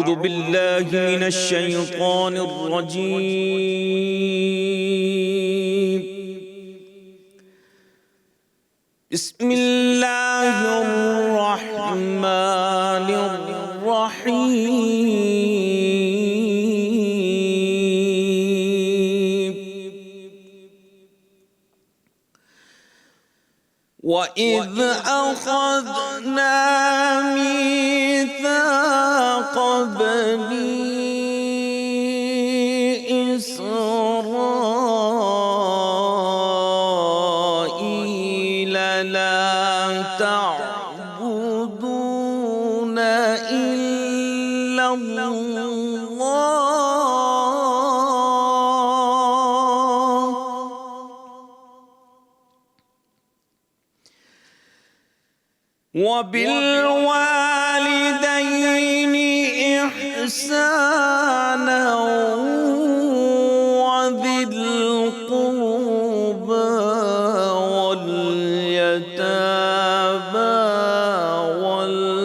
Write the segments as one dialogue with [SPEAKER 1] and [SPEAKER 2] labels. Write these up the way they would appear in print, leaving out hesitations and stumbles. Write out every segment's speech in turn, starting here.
[SPEAKER 1] أعوذ بالله من الشيطان الرجيم. بسم الله الرحمن الرحيم. وَإِذْ أَخَذْنَا مِيثَاقَ بَنِي إِسْرَائِيلَ لَا تَعْبُدُونَ إِلَّا اللَّهَ وَبِالْوَالِدَيْنِ إِحْسَانًا وَذِي الْقُرْبَى وَالْيَتَامَى وَالْمَسَاكِينِ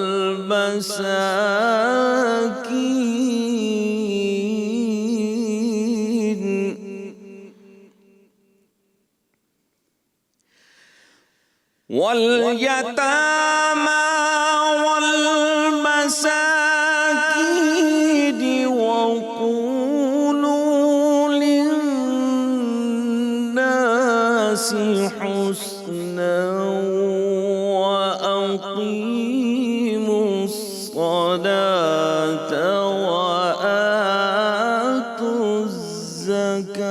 [SPEAKER 1] وَقُولُوا لِلنَّاسِ حُسْنًا وَأَقِيمُوا الصَّلَاةَ وَآتُوا الزَّكَاةَ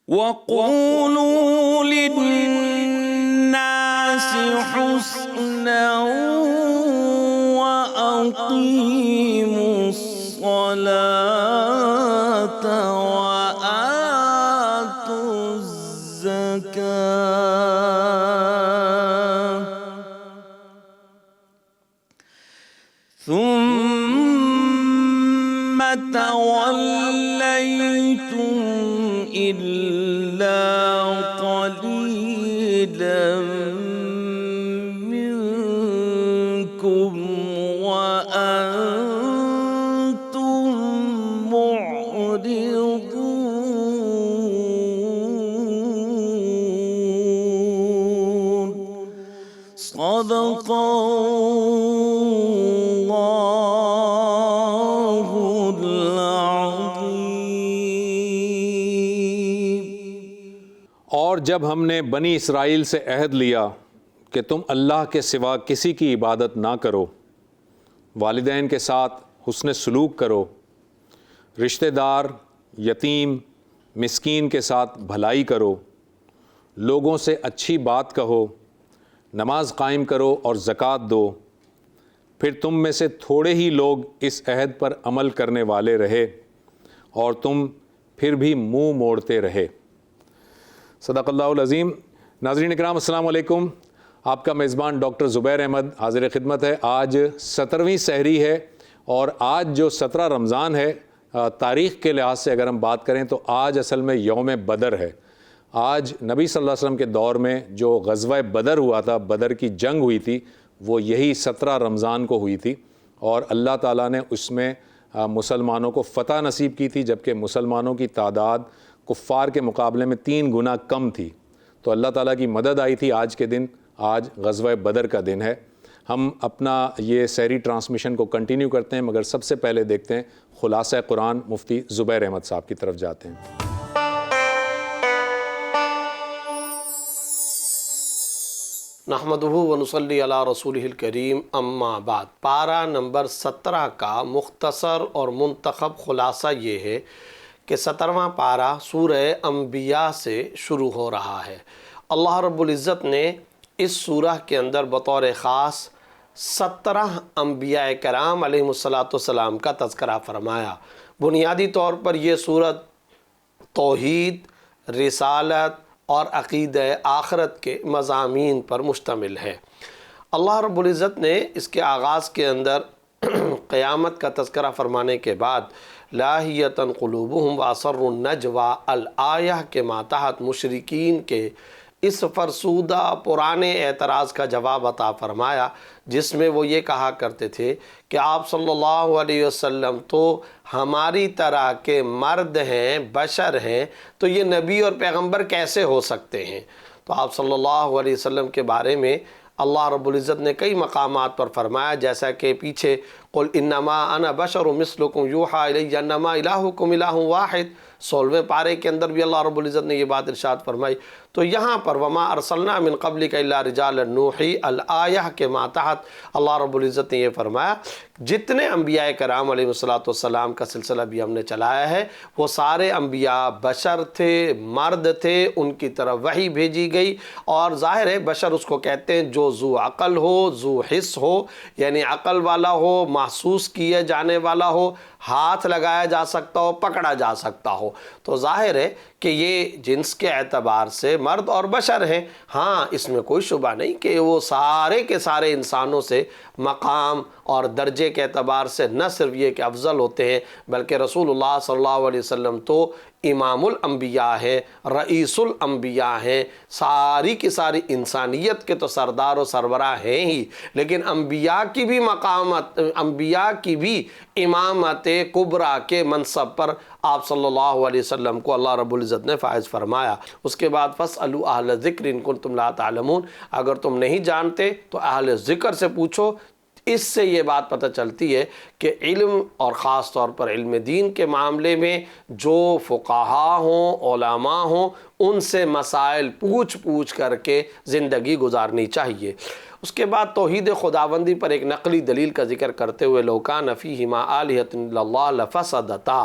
[SPEAKER 1] وَقُولُوا لِلنَّاسِ حُسْنًا وَأَقِيمُوا الصَّلَاةَ وَآتُوا الزَّكَاةَ ثُمَّ تَوَلَّيْتُمْ إِلَّا قَلِيلًا مِّنكُمْ وَأَنتُم مُّعْرِضُونَ. صدق اللہ العظیم.
[SPEAKER 2] اور جب ہم نے بنی اسرائیل سے عہد لیا کہ تم اللہ کے سوا کسی کی عبادت نہ کرو، والدین کے ساتھ حسن سلوک کرو، رشتہ دار، یتیم، مسکین کے ساتھ بھلائی کرو، لوگوں سے اچھی بات کہو، نماز قائم کرو اور زکوٰۃ دو، پھر تم میں سے تھوڑے ہی لوگ اس عہد پر عمل کرنے والے رہے اور تم پھر بھی منہ موڑتے رہے. صدق اللہ العظیم. ناظرین اکرام السلام علیکم. آپ کا میزبان ڈاکٹر زبیر احمد حاضر خدمت ہے. آج 17ویں سحری ہے اور آج جو 17 رمضان ہے، تاریخ کے لحاظ سے اگر ہم بات کریں تو آج اصل میں یوم بدر ہے. آج نبی صلی اللہ علیہ وسلم کے دور میں جو غزوہ بدر ہوا تھا، بدر کی جنگ ہوئی تھی، وہ یہی 17 رمضان کو ہوئی تھی اور اللہ تعالیٰ نے اس میں مسلمانوں کو فتح نصیب کی تھی، جبکہ مسلمانوں کی تعداد کفار کے مقابلے میں 3 گنا کم تھی. تو اللہ تعالیٰ کی مدد آئی تھی. آج کے دن، آج غزوہ بدر کا دن ہے. ہم اپنا یہ سحری ٹرانسمیشن کو کنٹینیو کرتے ہیں، مگر سب سے پہلے دیکھتے ہیں خلاصہ قرآن. مفتی زبیر احمد صاحب کی طرف جاتے ہیں.
[SPEAKER 3] نحمدہ ونصلی علی رسولہ الکریم، اما بعد. پارہ نمبر 17 کا مختصر اور منتخب خلاصہ یہ ہے کہ 17واں پارہ سورہ انبیاء سے شروع ہو رہا ہے. اللہ رب العزت نے اس سورہ کے اندر بطور خاص 17 انبیاء کرام علیہ السلام کا تذکرہ فرمایا. بنیادی طور پر یہ سورت توحید، رسالت اور عقیدہ آخرت کے مضامین پر مشتمل ہے. اللہ رب العزت نے اس کے آغاز کے اندر قیامت کا تذکرہ فرمانے کے بعد لاہیۃ قلوبہم واسروا النجوى الآیہ کے ماتحت مشرکین کے اس فرسودہ پرانے اعتراض کا جواب عطا فرمایا جس میں وہ یہ کہا کرتے تھے کہ آپ صلی اللہ علیہ وسلم تو ہماری طرح کے مرد ہیں، بشر ہیں، تو یہ نبی اور پیغمبر کیسے ہو سکتے ہیں؟ تو آپ صلی اللہ علیہ وسلم کے بارے میں اللہ رب العزت نے کئی مقامات پر فرمایا، جیسا کہ پیچھے قل انما انا بشر مثلکم یوحی الی انما الہکم الہ واحد 16ویں پارے کے اندر بھی اللہ رب العزت نے یہ بات ارشاد فرمائی۔ تو یہاں پر وما ارسلنا من قبلک الا رجالا نوحی الآیہ کے ماتحت اللہ رب العزت نے یہ فرمایا جتنے انبیاء کرام علیہ السلام کا سلسلہ بھی ہم نے چلایا ہے وہ سارے انبیاء بشر تھے، مرد تھے، ان کی طرف وحی بھیجی گئی، اور ظاہر ہے بشر اس کو کہتے ہیں جو ذو عقل ہو، ذو حس ہو، یعنی عقل والا ہو، محسوس کیا جانے والا ہو، ہاتھ لگایا جا سکتا ہو، پکڑا جا سکتا ہو۔ تو ظاہر ہے کہ یہ جنس کے اعتبار سے مرد اور بشر ہیں۔ ہاں اس میں کوئی شبہ نہیں کہ وہ سارے کے سارے انسانوں سے مقام اور درجے کے اعتبار سے نہ صرف یہ کہ افضل ہوتے ہیں بلکہ رسول اللہ صلی اللہ علیہ وسلم تو امام الانبیاء ہیں، رئیس الانبیاء ہیں، ساری کی ساری انسانیت کے تو سردار و سربراہ ہیں ہی، لیکن انبیاء کی بھی مقامت، انبیاء کی بھی امامت کبریٰ کے منصب پر آپ صلی اللہ علیہ وسلم کو اللہ رب العزت نے فائز فرمایا۔ اس کے بعد فاسألوا اہل الذکر ان کنتم لا تعلمون، اگر تم نہیں جانتے تو اہل ذکر سے پوچھو۔ اس سے یہ بات پتہ چلتی ہے کہ علم اور خاص طور پر علم دین کے معاملے میں جو فقہا ہوں، علماء ہوں، ان سے مسائل پوچھ کر کے زندگی گزارنی چاہیے۔ اس کے بعد توحید خداوندی پر ایک نقلی دلیل کا ذکر کرتے ہوئے لو کان فیہما آلہۃ الا اللہ لفسدتا،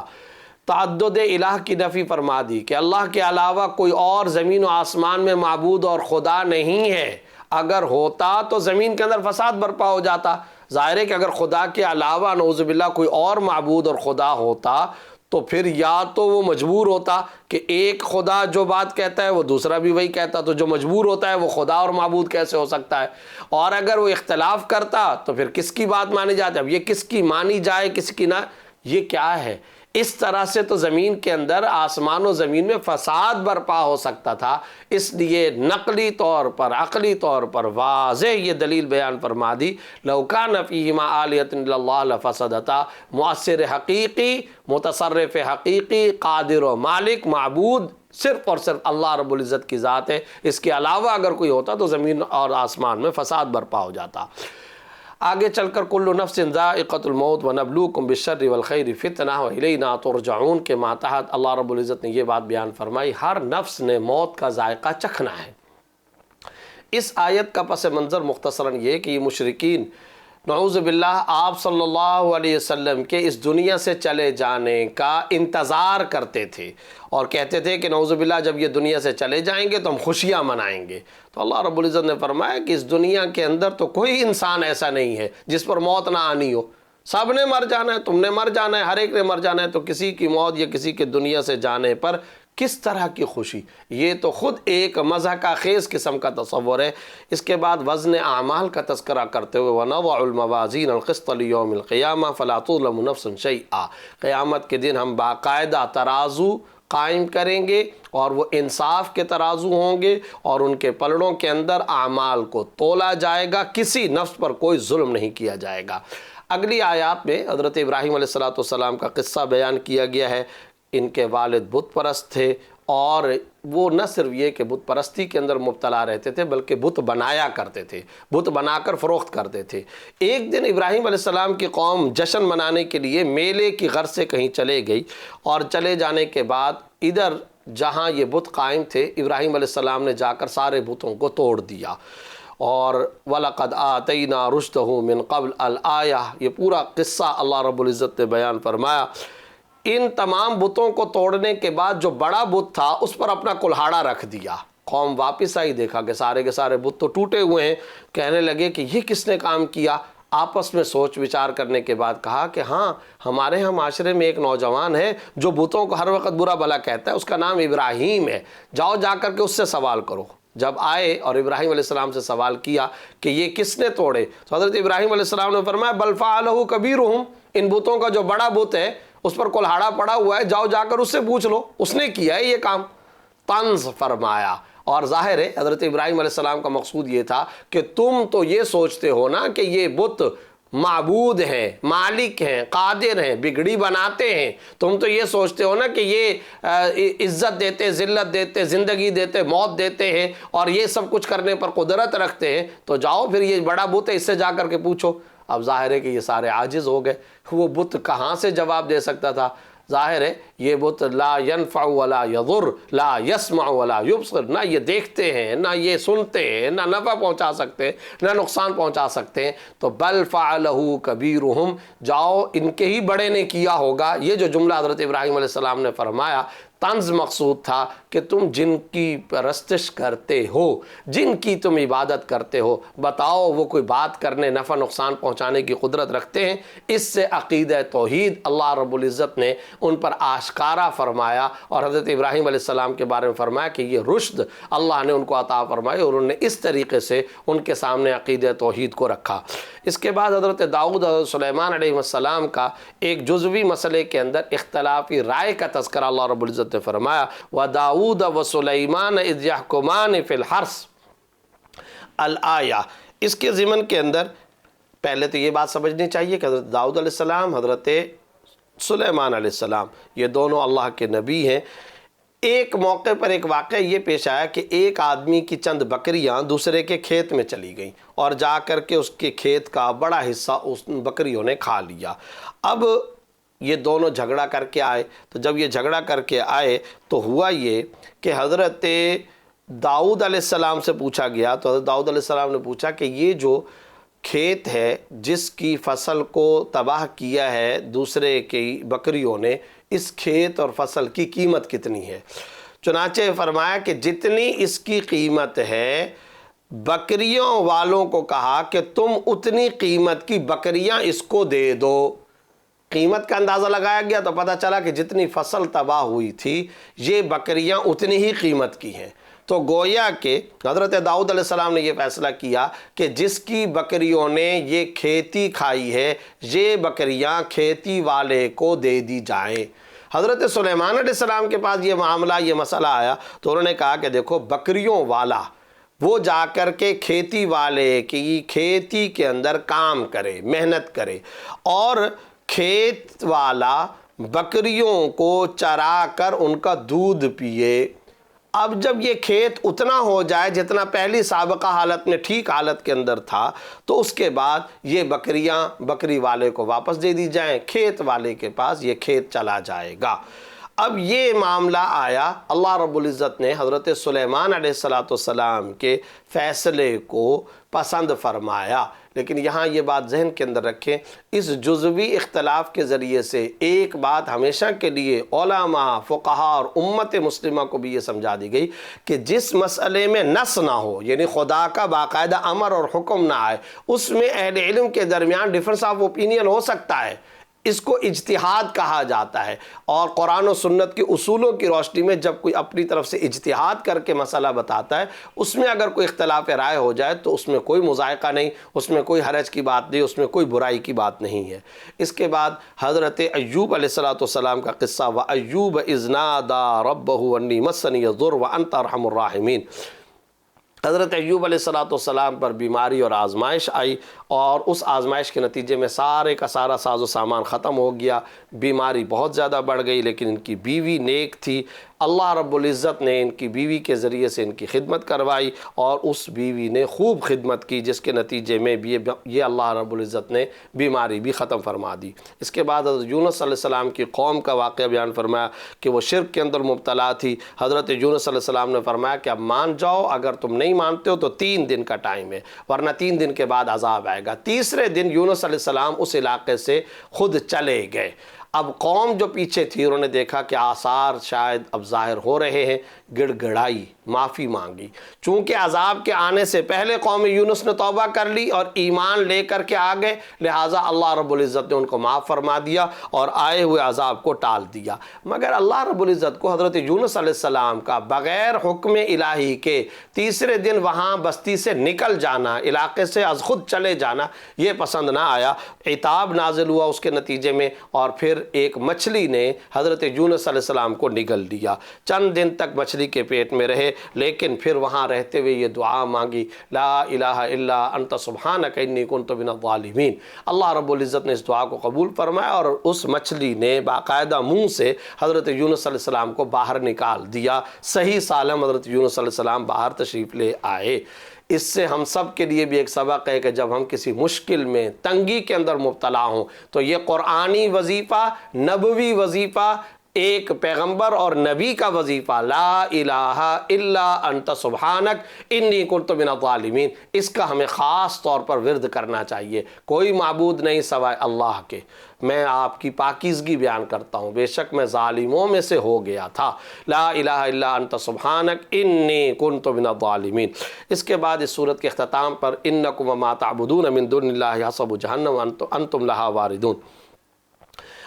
[SPEAKER 3] تعدد الہ کی نفی فرما دی کہ اللہ کے علاوہ کوئی اور زمین و آسمان میں معبود اور خدا نہیں ہے۔ اگر ہوتا تو زمین کے اندر فساد برپا ہو جاتا۔ ظاہر ہے کہ اگر خدا کے علاوہ نعوذ باللہ کوئی اور معبود اور خدا ہوتا تو پھر یا تو وہ مجبور ہوتا کہ ایک خدا جو بات کہتا ہے وہ دوسرا بھی وہی کہتا، تو جو مجبور ہوتا ہے وہ خدا اور معبود کیسے ہو سکتا ہے؟ اور اگر وہ اختلاف کرتا تو پھر کس کی بات مانی جاتی؟ اب یہ کس کی مانی جائے کس کی نہ، یہ کیا ہے؟ اس طرح سے تو زمین کے اندر، آسمان و زمین میں فساد برپا ہو سکتا تھا۔ اس لیے نقلی طور پر، عقلی طور پر واضح یہ دلیل بیان فرما دی، لو کان فیہما آلہۃ الا اللہ لفسدتا، مؤثر حقیقی، متصرف حقیقی، قادر و مالک، معبود صرف اور صرف اللہ رب العزت کی ذات ہے۔ اس کے علاوہ اگر کوئی ہوتا تو زمین اور آسمان میں فساد برپا ہو جاتا۔ آگے چل کر کل نفس ذائقۃ الموت ونبلوکم بالشر والخیر فتنہ والینا ترجعون کے ماتحت اللہ رب العزت نے یہ بات بیان فرمائی، ہر نفس نے موت کا ذائقہ چکھنا ہے۔ اس آیت کا پس منظر مختصراً یہ کہ یہ مشرکین نعوذ باللہ آپ صلی اللہ علیہ وسلم کے اس دنیا سے چلے جانے کا انتظار کرتے تھے اور کہتے تھے کہ نعوذ باللہ جب یہ دنیا سے چلے جائیں گے تو ہم خوشیاں منائیں گے۔ تو اللہ رب العزت نے فرمایا کہ اس دنیا کے اندر تو کوئی انسان ایسا نہیں ہے جس پر موت نہ آنی ہو، سب نے مر جانا ہے، تم نے مر جانا ہے، ہر ایک نے مر جانا ہے، تو کسی کی موت یا کسی کے دنیا سے جانے پر کس طرح کی خوشی؟ یہ تو خود ایک مضحکہ خیز قسم کا تصور ہے۔ اس کے بعد وزن اعمال کا تذکرہ کرتے ہوئے وَنَضَعُ الْمَوَازِينَ الْقِسْطَ لِيَوْمِ الْقِيَامَةِ فَلَا تُظْلَمُ نَفْسٌ شَيْئًا، قیامت کے دن ہم باقاعدہ ترازو قائم کریں گے اور وہ انصاف کے ترازو ہوں گے اور ان کے پلڑوں کے اندر اعمال کو تولا جائے گا، کسی نفس پر کوئی ظلم نہیں کیا جائے گا۔ اگلی آیات میں حضرت ابراہیم علیہ السلام کا قصہ بیان کیا گیا ہے۔ ان کے والد بت پرست تھے اور وہ نہ صرف یہ کہ بت پرستی کے اندر مبتلا رہتے تھے بلکہ بت بنایا کرتے تھے، بت بنا کر فروخت کرتے تھے۔ ایک دن ابراہیم علیہ السلام کی قوم جشن منانے کے لیے میلے کی غرض سے کہیں چلے گئی، اور چلے جانے کے بعد ادھر جہاں یہ بت قائم تھے ابراہیم علیہ السلام نے جا کر سارے بتوں کو توڑ دیا، اور وَلَقَدْ آتَيْنَا رُشْدَهُ مِنْ قَبْلِ الْآیَہ، یہ پورا قصہ اللہ رب العزت نے بیان فرمایا۔ ان تمام بتوں کو توڑنے کے بعد جو بڑا بت تھا اس پر اپنا کلہاڑا رکھ دیا۔ قوم واپس آئی، دیکھا کہ سارے کے سارے بت تو ٹوٹے ہوئے ہیں، کہنے لگے کہ یہ کس نے کام کیا؟ آپس میں سوچ وچار کرنے کے بعد کہا کہ ہاں ہمارے ہاں معاشرے میں ایک نوجوان ہے جو بتوں کو ہر وقت برا بھلا کہتا ہے، اس کا نام ابراہیم ہے، جاؤ جا کر کے اس سے سوال کرو۔ جب آئے اور ابراہیم علیہ السلام سے سوال کیا کہ یہ کس نے توڑے، تو حضرت ابراہیم علیہ السلام نے فرمایا بل فعلہ کبیرہم، ان بتوں کا جو بڑا بت ہے اس پر کلہاڑا پڑا ہوا ہے، جاؤ جا کر اس سے پوچھ لو، اس نے کیا ہے یہ کام۔ طنز فرمایا اور ظاہر ہے حضرت ابراہیم علیہ السلام کا مقصود یہ تھا کہ تم تو یہ سوچتے ہو نا کہ یہ بت معبود ہیں، مالک ہیں، قادر ہیں، بگڑی بناتے ہیں، تم تو یہ سوچتے ہو نا کہ یہ عزت دیتے، ذلت دیتے، زندگی دیتے، موت دیتے ہیں اور یہ سب کچھ کرنے پر قدرت رکھتے ہیں، تو جاؤ پھر یہ بڑا بت ہے اس سے جا کر کے پوچھو۔ اب ظاہر ہے کہ یہ سارے عاجز ہو گئے، وہ بت کہاں سے جواب دے سکتا تھا؟ ظاہر ہے یہ بت لا ينفع ولا يضر، لا يسمع ولا يبصر، نہ یہ دیکھتے ہیں، نہ یہ سنتے ہیں، نہ نفع پہنچا سکتے ہیں، نہ نقصان پہنچا سکتے ہیں۔ تو بل فعلہ کبیرہم، جاؤ ان کے ہی بڑے نے کیا ہوگا۔ یہ جو جملہ حضرت ابراہیم علیہ السلام نے فرمایا طنز مقصود تھا کہ تم جن کی پرستش کرتے ہو، جن کی تم عبادت کرتے ہو، بتاؤ وہ کوئی بات کرنے، نفع نقصان پہنچانے کی قدرت رکھتے ہیں؟ اس سے عقیدہ توحید اللہ رب العزت نے ان پر آشکارا فرمایا اور حضرت ابراہیم علیہ السلام کے بارے میں فرمایا کہ یہ رشد اللہ نے ان کو عطا فرمائی اور انہوں نے اس طریقے سے ان کے سامنے عقیدہ توحید کو رکھا۔ اس کے بعد حضرت داؤد حضرت سلیمان علیہ السلام کا ایک جزوی مسئلے کے اندر اختلافی رائے کا تذکرہ اللہ رب العزت نے فرمایا، وَدَاؤُدَ وَسُلَيْمَانَ إِذْ يَحْكُمَانِ فِي الْحَرْثِ الآیہ۔ اس کے ضمن کے اندر پہلے تو یہ بات سمجھنی چاہیے کہ حضرت داؤد علیہ السلام، حضرت سلیمان علیہ السلام، یہ دونوں اللہ کے نبی ہیں۔ ایک موقع پر ایک واقعہ یہ پیش آیا کہ ایک آدمی کی چند بکریاں دوسرے کے کھیت میں چلی گئیں اور جا کر کے اس کے کھیت کا بڑا حصہ اس بکریوں نے کھا لیا۔ اب یہ دونوں جھگڑا کر کے آئے، تو جب یہ جھگڑا کر کے آئے تو ہوا یہ کہ حضرت داؤد علیہ السلام سے پوچھا گیا، تو حضرت داؤد علیہ السلام نے پوچھا کہ یہ جو کھیت ہے جس کی فصل کو تباہ کیا ہے دوسرے کی بکریوں نے، اس کھیت اور فصل کی قیمت کتنی ہے؟ چنانچہ فرمایا کہ جتنی اس کی قیمت ہے، بکریوں والوں کو کہا کہ تم اتنی قیمت کی بکریاں اس کو دے دو۔ قیمت کا اندازہ لگایا گیا تو پتہ چلا کہ جتنی فصل تباہ ہوئی تھی یہ بکریاں اتنی ہی قیمت کی ہیں۔ تو گویا کہ حضرت داؤد علیہ السلام نے یہ فیصلہ کیا کہ جس کی بکریوں نے یہ کھیتی کھائی ہے، یہ بکریاں کھیتی والے کو دے دی جائیں۔ حضرت سلیمان علیہ السلام کے پاس یہ معاملہ، یہ مسئلہ آیا تو انہوں نے کہا کہ دیکھو بکریوں والا وہ جا کر کے کھیتی والے کی کھیتی کے اندر کام کرے، محنت کرے، اور کھیت والا بکریوں کو چرا کر ان کا دودھ پیے۔ اب جب یہ کھیت اتنا ہو جائے جتنا پہلی سابقہ حالت میں ٹھیک حالت کے اندر تھا، تو اس کے بعد یہ بکریاں بکری والے کو واپس دے دی جائیں، کھیت والے کے پاس یہ کھیت چلا جائے گا۔ اب یہ معاملہ آیا، اللہ رب العزت نے حضرت سلیمان علیہ السلام کے فیصلے کو پسند فرمایا۔ لیکن یہاں یہ بات ذہن کے اندر رکھیں، اس جزوی اختلاف کے ذریعے سے ایک بات ہمیشہ کے لیے علماء، فقہاء اور امت مسلمہ کو بھی یہ سمجھا دی گئی کہ جس مسئلے میں نص نہ ہو، یعنی خدا کا باقاعدہ امر اور حکم نہ آئے، اس میں اہل علم کے درمیان ڈیفرنس آف اوپینین ہو سکتا ہے، اس کو اجتہاد کہا جاتا ہے۔ اور قرآن و سنت کے اصولوں کی روشنی میں جب کوئی اپنی طرف سے اجتہاد کر کے مسئلہ بتاتا ہے، اس میں اگر کوئی اختلاف رائے ہو جائے تو اس میں کوئی مذائقہ نہیں، اس میں کوئی حرج کی بات نہیں، اس میں کوئی برائی کی بات نہیں ہے۔ اس کے بعد حضرت ایوب علیہ السلام کا قصہ، وَأَيُّوبَ إِذْ نَادَىٰ رَبَّهُ أَنِّي مَسَّنِيَ الضُّرُّ وَأَنْتَ أَرْحَمُ الرَّاحِمِينَ۔ حضرت ایوب علیہ السلام پر بیماری اور آزمائش آئی اور اس آزمائش کے نتیجے میں سارے کا سارا ساز و سامان ختم ہو گیا، بیماری بہت زیادہ بڑھ گئی، لیکن ان کی بیوی نیک تھی، اللہ رب العزت نے ان کی بیوی کے ذریعے سے ان کی خدمت کروائی اور اس بیوی نے خوب خدمت کی، جس کے نتیجے میں بھی یہ اللہ رب العزت نے بیماری بھی ختم فرما دی۔ اس کے بعد حضرت یونس علیہ السلام کی قوم کا واقعہ بیان فرمایا کہ وہ شرک کے اندر مبتلا تھی۔ حضرت یونس علیہ السلام نے فرمایا کہ اب مان جاؤ، اگر تم نہیں مانتے ہو تو 3 دن کا ٹائم ہے، ورنہ 3 دن کے بعد عذاب آئے گا۔ تیسرے دن یونس علیہ السلام اس علاقے سے خود چلے گئے۔ اب قوم جو پیچھے تھی انہوں نے دیکھا کہ آثار شاید اب ظاہر ہو رہے ہیں، گڑ گڑائی، معافی مانگی۔ چونکہ عذاب کے آنے سے پہلے قوم یونس نے توبہ کر لی اور ایمان لے کر کے آ گئے، لہٰذا اللہ رب العزت نے ان کو معاف فرما دیا اور آئے ہوئے عذاب کو ٹال دیا۔ مگر اللہ رب العزت کو حضرت یونس علیہ السلام کا بغیر حکم الہی کے تیسرے دن وہاں بستی سے نکل جانا، علاقے سے از خود چلے جانا، یہ پسند نہ آیا۔ عتاب نازل ہوا اس کے نتیجے میں، اور پھر ایک مچھلی نے حضرت یونس علیہ السلام کو نگل لیا. چند دن تک مچھلی کے پیٹ میں رہے، لیکن پھر وہاں رہتے ہوئے یہ دعا مانگی، لا الہ الا انت سبحانک انی کنت من الظالمین. اللہ رب العزت نے اس دعا کو قبول فرمایا اور اس مچھلی نے باقاعدہ منہ سے حضرت یونس علیہ السلام کو باہر نکال دیا. صحیح سالم حضرت یونس علیہ السلام باہر تشریف لے آئے. اس سے ہم سب کے لیے بھی ایک سبق ہے کہ جب ہم کسی مشکل میں، تنگی کے اندر مبتلا ہوں تو یہ قرآنی وظیفہ، نبوی وظیفہ، ایک پیغمبر اور نبی کا وظیفہ، لا الہ الا انت سبحانک انی کنت من الظالمین، اس کا ہمیں خاص طور پر ورد کرنا چاہیے. کوئی معبود نہیں سوائے اللہ کے. میں آپ کی پاکیزگی بیان کرتا ہوں، بے شک میں ظالموں میں سے ہو گیا تھا. لا الہ الا انت سبحانک انی کنت من الظالمین. اس کے بعد اس صورت کے اختتام پر انکم وما تعبدون من دون اللہ حسب جہنم انتم لہا واردون.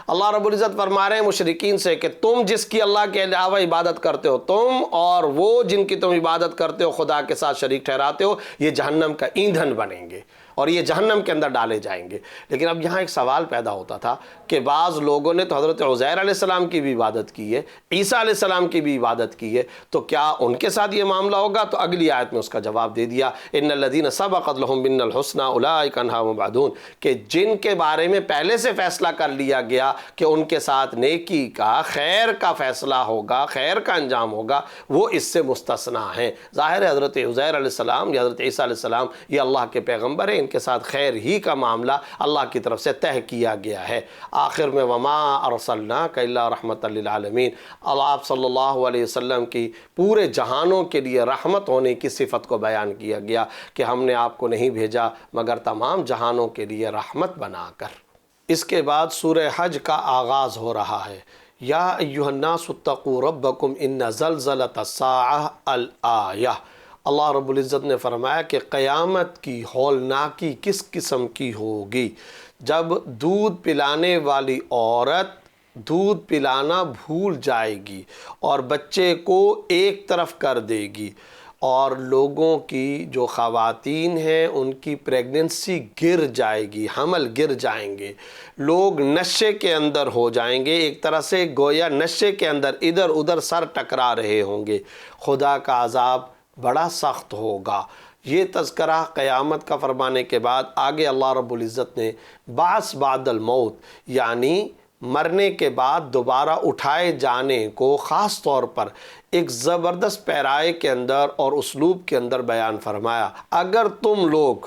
[SPEAKER 3] اللہ رب العزت فرما رہے ہیں مشرکین سے کہ تم جس کی اللہ کے علاوہ عبادت کرتے ہو، تم اور وہ جن کی تم عبادت کرتے ہو خدا کے ساتھ شریک ٹھہراتے ہو، یہ جہنم کا ایندھن بنیں گے اور یہ جہنم کے اندر ڈالے جائیں گے. لیکن اب یہاں ایک سوال پیدا ہوتا تھا کہ بعض لوگوں نے تو حضرت عزیر علیہ السلام کی بھی عبادت کی ہے، عیسیٰ علیہ السلام کی بھی عبادت کی ہے، تو کیا ان کے ساتھ یہ معاملہ ہوگا؟ تو اگلی آیت میں اس کا جواب دے دیا، ان الذین سبقت لہم منا الحسنی اولئک عنہا مبعدون، کہ جن کے بارے میں پہلے سے فیصلہ کر لیا گیا کہ ان کے ساتھ نیکی کا، خیر کا فیصلہ ہوگا، خیر کا انجام ہوگا، وہ اس سے مستثنا ہیں. ظاہر ہے حضرت عزیر علیہ السلام یا حضرت عیسیٰ علیہ السلام یہ اللہ کے پیغمبر ہیں، ان کے ساتھ خیر ہی کا معاملہ اللہ کی طرف سے طے کیا گیا ہے. آخر میں وما ارسلناک الا رحمت للعالمین، آپ صلی اللہ علیہ وسلم کی پورے جہانوں کے لیے رحمت ہونے کی صفت کو بیان کیا گیا کہ ہم نے آپ کو نہیں بھیجا مگر تمام جہانوں کے لیے رحمت بنا کر. اس کے بعد سورہ حج کا آغاز ہو رہا ہے. یا ایھا الناس اتقوا ربکم ان زلزلۃ الساعۃ الآیہ. اللہ رب العزت نے فرمایا کہ قیامت کی ہولناکی کس قسم کی ہوگی جب دودھ پلانے والی عورت دودھ پلانا بھول جائے گی اور بچے کو ایک طرف کر دے گی، اور لوگوں کی جو خواتین ہیں ان کی پریگننسی گر جائے گی، حمل گر جائیں گے، لوگ نشے کے اندر ہو جائیں گے، ایک طرح سے گویا نشے کے اندر ادھر ادھر سر ٹکرا رہے ہوں گے. خدا کا عذاب بڑا سخت ہوگا. یہ تذکرہ قیامت کا فرمانے کے بعد آگے اللہ رب العزت نے بعث بعد الموت، یعنی مرنے کے بعد دوبارہ اٹھائے جانے کو خاص طور پر ایک زبردست پیرائے کے اندر اور اسلوب کے اندر بیان فرمایا. اگر تم لوگ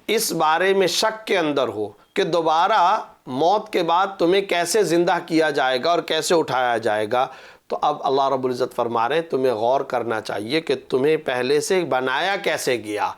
[SPEAKER 3] اس بارے میں شک کے اندر ہو کہ دوبارہ موت کے بعد تمہیں کیسے زندہ کیا جائے گا اور کیسے اٹھایا جائے گا، تو اب اللہ رب العزت فرما رہے ہیں تمہیں غور کرنا چاہیے کہ تمہیں پہلے سے بنایا کیسے گیا.